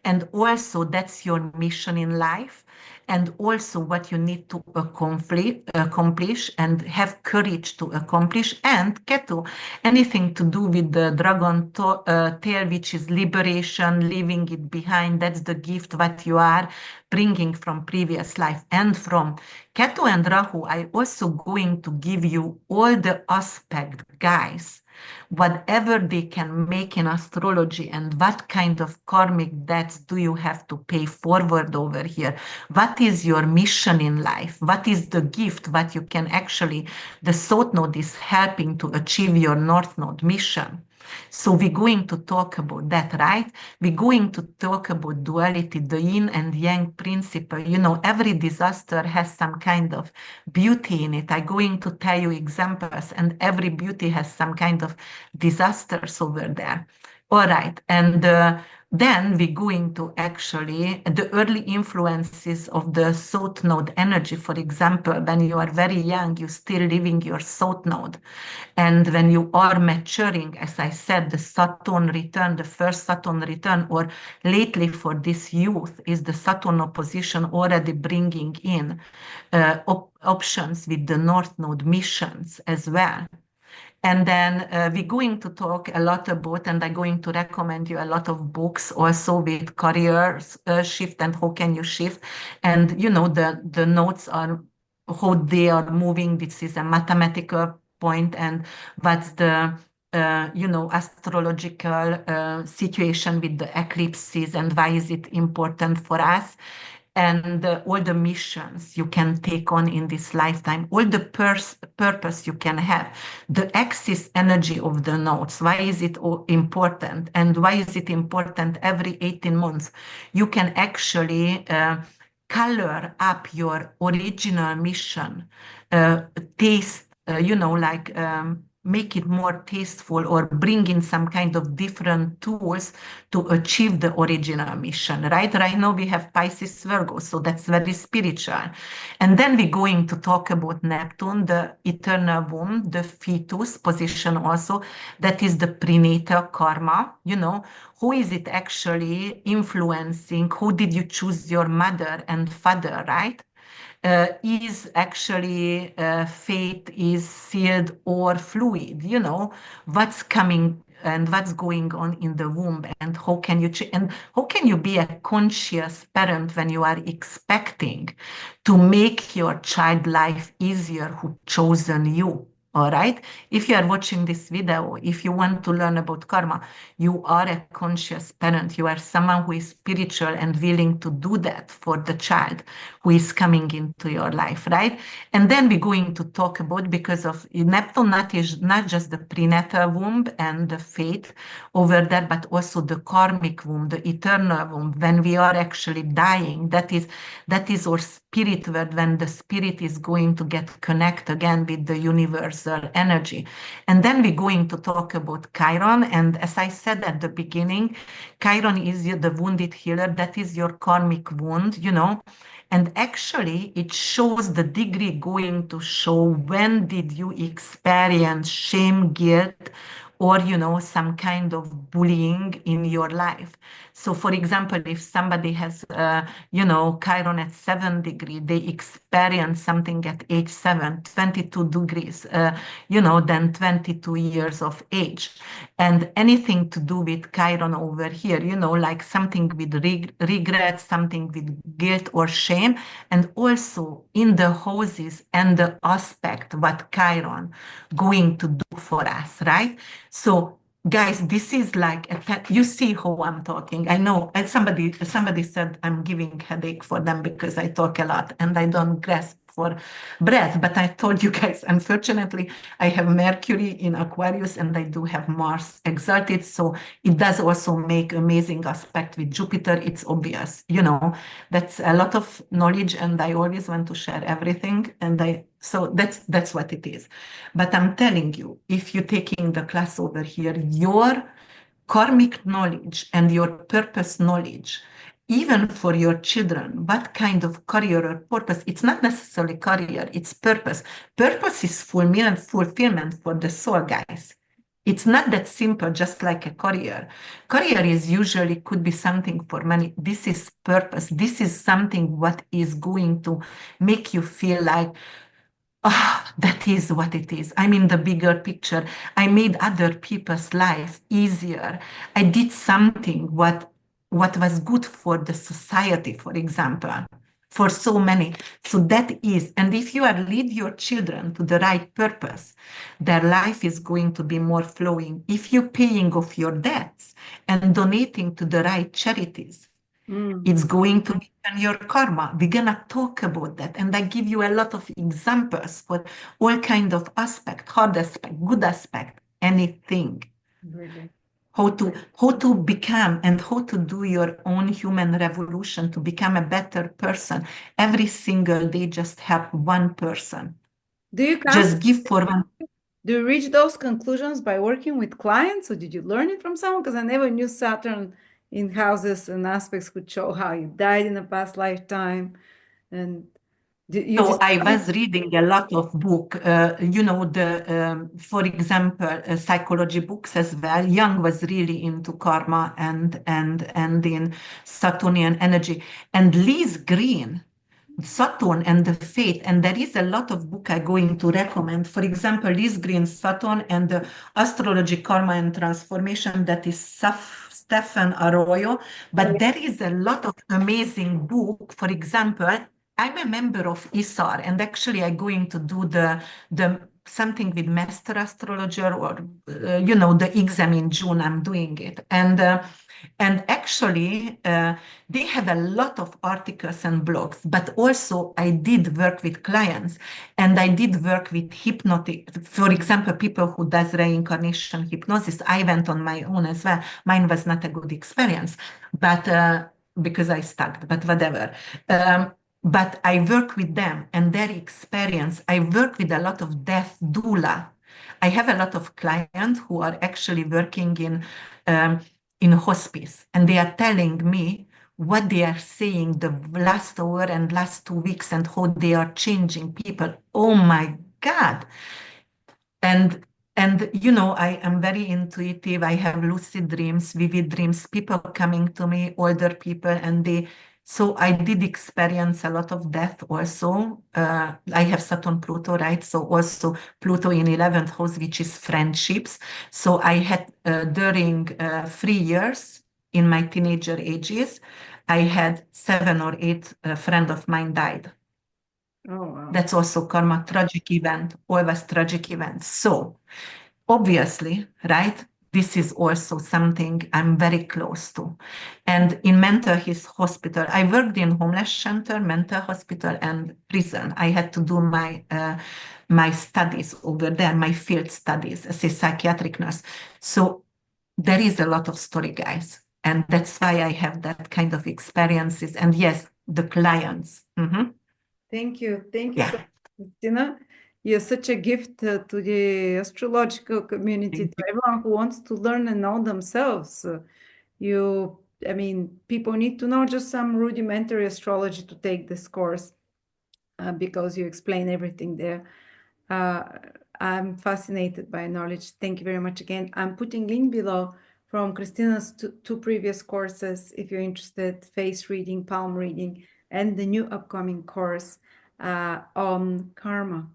And also that's your mission in life. And also what you need to accomplish and have courage to accomplish. And Ketu, anything to do with the dragon tail, which is liberation, leaving it behind. That's the gift that you are bringing from previous life. And from Ketu and Rahu, I also going to give you all the aspect, guys, whatever they can make in astrology, and what kind of karmic debts do you have to pay forward over here? What is your mission in life? What is the gift that you can actually, the south node is helping to achieve your north node mission? So we're going to talk about that, right? We're going to talk about duality, the yin and yang principle. You know, every disaster has some kind of beauty in it. I'm going to tell you examples, and every beauty has some kind of disasters over there. All right. And then we're going to actually, the early influences of the South Node energy, for example, when you are very young, you're still living your South Node. And when you are maturing, as I said, the Saturn return, the first Saturn return, or lately for this youth, is the Saturn opposition already bringing in options with the North Node missions as well. And then we're going to talk a lot about, and I'm going to recommend you a lot of books also with careers shift and how can you shift. And, you know, the notes are how they are moving. This is a mathematical point, and what's the astrological situation with the eclipses and why is it important for us, and all the missions you can take on in this lifetime, all the purpose you can have, the axis energy of the nodes, why is it important, and why is it important every 18 months? You can actually color up your original mission, taste, make it more tasteful or bring in some kind of different tools to achieve the original mission, right? Right now we have Pisces Virgo, so that's very spiritual. And then we're going to talk about Neptune, the eternal womb, the fetus position also, that is the prenatal karma, you know, who is it actually influencing? Who did you choose your mother and father, right? Is actually fate is sealed or fluid, you know, what's coming and what's going on in the womb, and how can you and how can you be a conscious parent when you are expecting to make your child life easier who chosen you. All right. If you are watching this video, if you want to learn about karma, you are a conscious parent. You are someone who is spiritual and willing to do that for the child who is coming into your life, right? And then we're going to talk about, because of Neptune, not just the prenatal womb and the fate over there, but also the karmic womb, the eternal womb, when we are actually dying. That is our spirit world, when the spirit is going to get connect again with the universal energy. And then we're going to talk about Chiron. And as I said at the beginning, Chiron is the wounded healer. That is your karmic wound, you know. And actually, it shows the degree, going to show when did you experience shame, guilt, or, you know, some kind of bullying in your life. So, for example, if somebody has, Chiron at 7 degrees, they experience something at age 7, 22 degrees, then 22 years of age. And anything to do with Chiron over here, you know, like something with regret, something with guilt or shame, and also in the houses and the aspect what Chiron going to do for us, right? So guys, this is like you see how I'm talking. I know, and somebody said I'm giving headache for them because I talk a lot and I don't grasp for breath. But I told you guys, unfortunately, I have Mercury in Aquarius and I do have Mars exalted. So it does also make amazing aspect with Jupiter. It's obvious, you know, that's a lot of knowledge and I always want to share everything. So that's what it is. But I'm telling you, if you're taking the class over here, your karmic knowledge and your purpose knowledge, even for your children, what kind of career or purpose, it's not necessarily career, it's purpose. Purpose is fulfillment for the soul, guys. It's not that simple, just like a career. Career is usually could be something for money. This is purpose. This is something what is going to make you feel like, ah, that is what it is. I'm in the bigger picture. I made other people's life easier. I did something what was good for the society, for example, for so many. So that is, and if you are lead your children to the right purpose, their life is going to be more flowing. If you're paying off your debts and donating to the right charities, it's going to deepen your karma. We're gonna talk about that, and I give you a lot of examples for all kind of aspect, hard aspect, good aspect, anything. Really. How to become and how to do your own human revolution to become a better person every single day. Just help one person. Do you come? Just give for one. Do you reach those conclusions by working with clients, or did you learn it from someone? Because I never knew Saturn in houses and aspects could show how you died in a past lifetime. And you So just I was reading a lot of book, for example, psychology books as well. Jung was really into karma and in Saturnian energy. And Liz Green, Saturn and the Fate, and there is a lot of book I'm going to recommend. For example, Liz Green, Saturn and the Astrology, Karma and Transformation, that is Stefan Arroyo. But there is a lot of amazing book. For example, I'm a member of ISAR, and actually I'm going to do the something with master astrologer or the exam in June. I'm doing it, and actually they have a lot of articles and blogs. But also I did work with clients, and I did work with hypnotic. For example, people who does reincarnation hypnosis. I went on my own as well. Mine was not a good experience, but because I stuck. But whatever. But I work with them and their experience. I work with a lot of death doula. I have a lot of clients who are actually working in hospice, and they are telling me what they are saying the last hour and last 2 weeks and how they are changing people. Oh my God. And I am very intuitive. I have lucid dreams, vivid dreams, people coming to me, older people, so I did experience a lot of death also. I have Saturn Pluto, right? So also Pluto in 11th house, which is friendships. So I had during 3 years in my teenager ages, I had 7 or 8 friend of mine died. Oh, wow. That's also karma, tragic event, always tragic event. So obviously, right, this is also something I'm very close to. And in mental health hospital, I worked in homeless shelter, mental hospital, and prison. I had to do my studies over there, my field studies as a psychiatric nurse. So there is a lot of story, guys. And that's why I have that kind of experiences. And yes, the clients. Thank you. Thank you Yeah. so much, Krisztina. You're such a gift to the astrological community, to everyone who wants to learn and know themselves. I mean, people need to know just some rudimentary astrology to take this course because you explain everything there. Uh, I'm fascinated by knowledge. Thank you very much again. I'm putting link below from Kristina's two previous courses if you're interested, face reading, palm reading, and the new upcoming course on karma.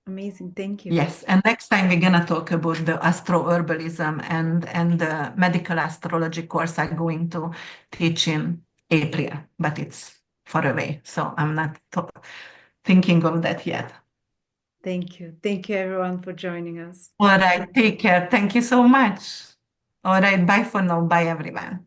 Amazing. Thank you. Yes, and next time we're gonna talk about the astro-herbalism and the medical astrology course I'm going to teach in April, but it's far away, so I'm not thinking of that yet. Thank you. Thank you, everyone, for joining us. All right, take care. Thank you so much. All right, bye for now. Bye, everyone.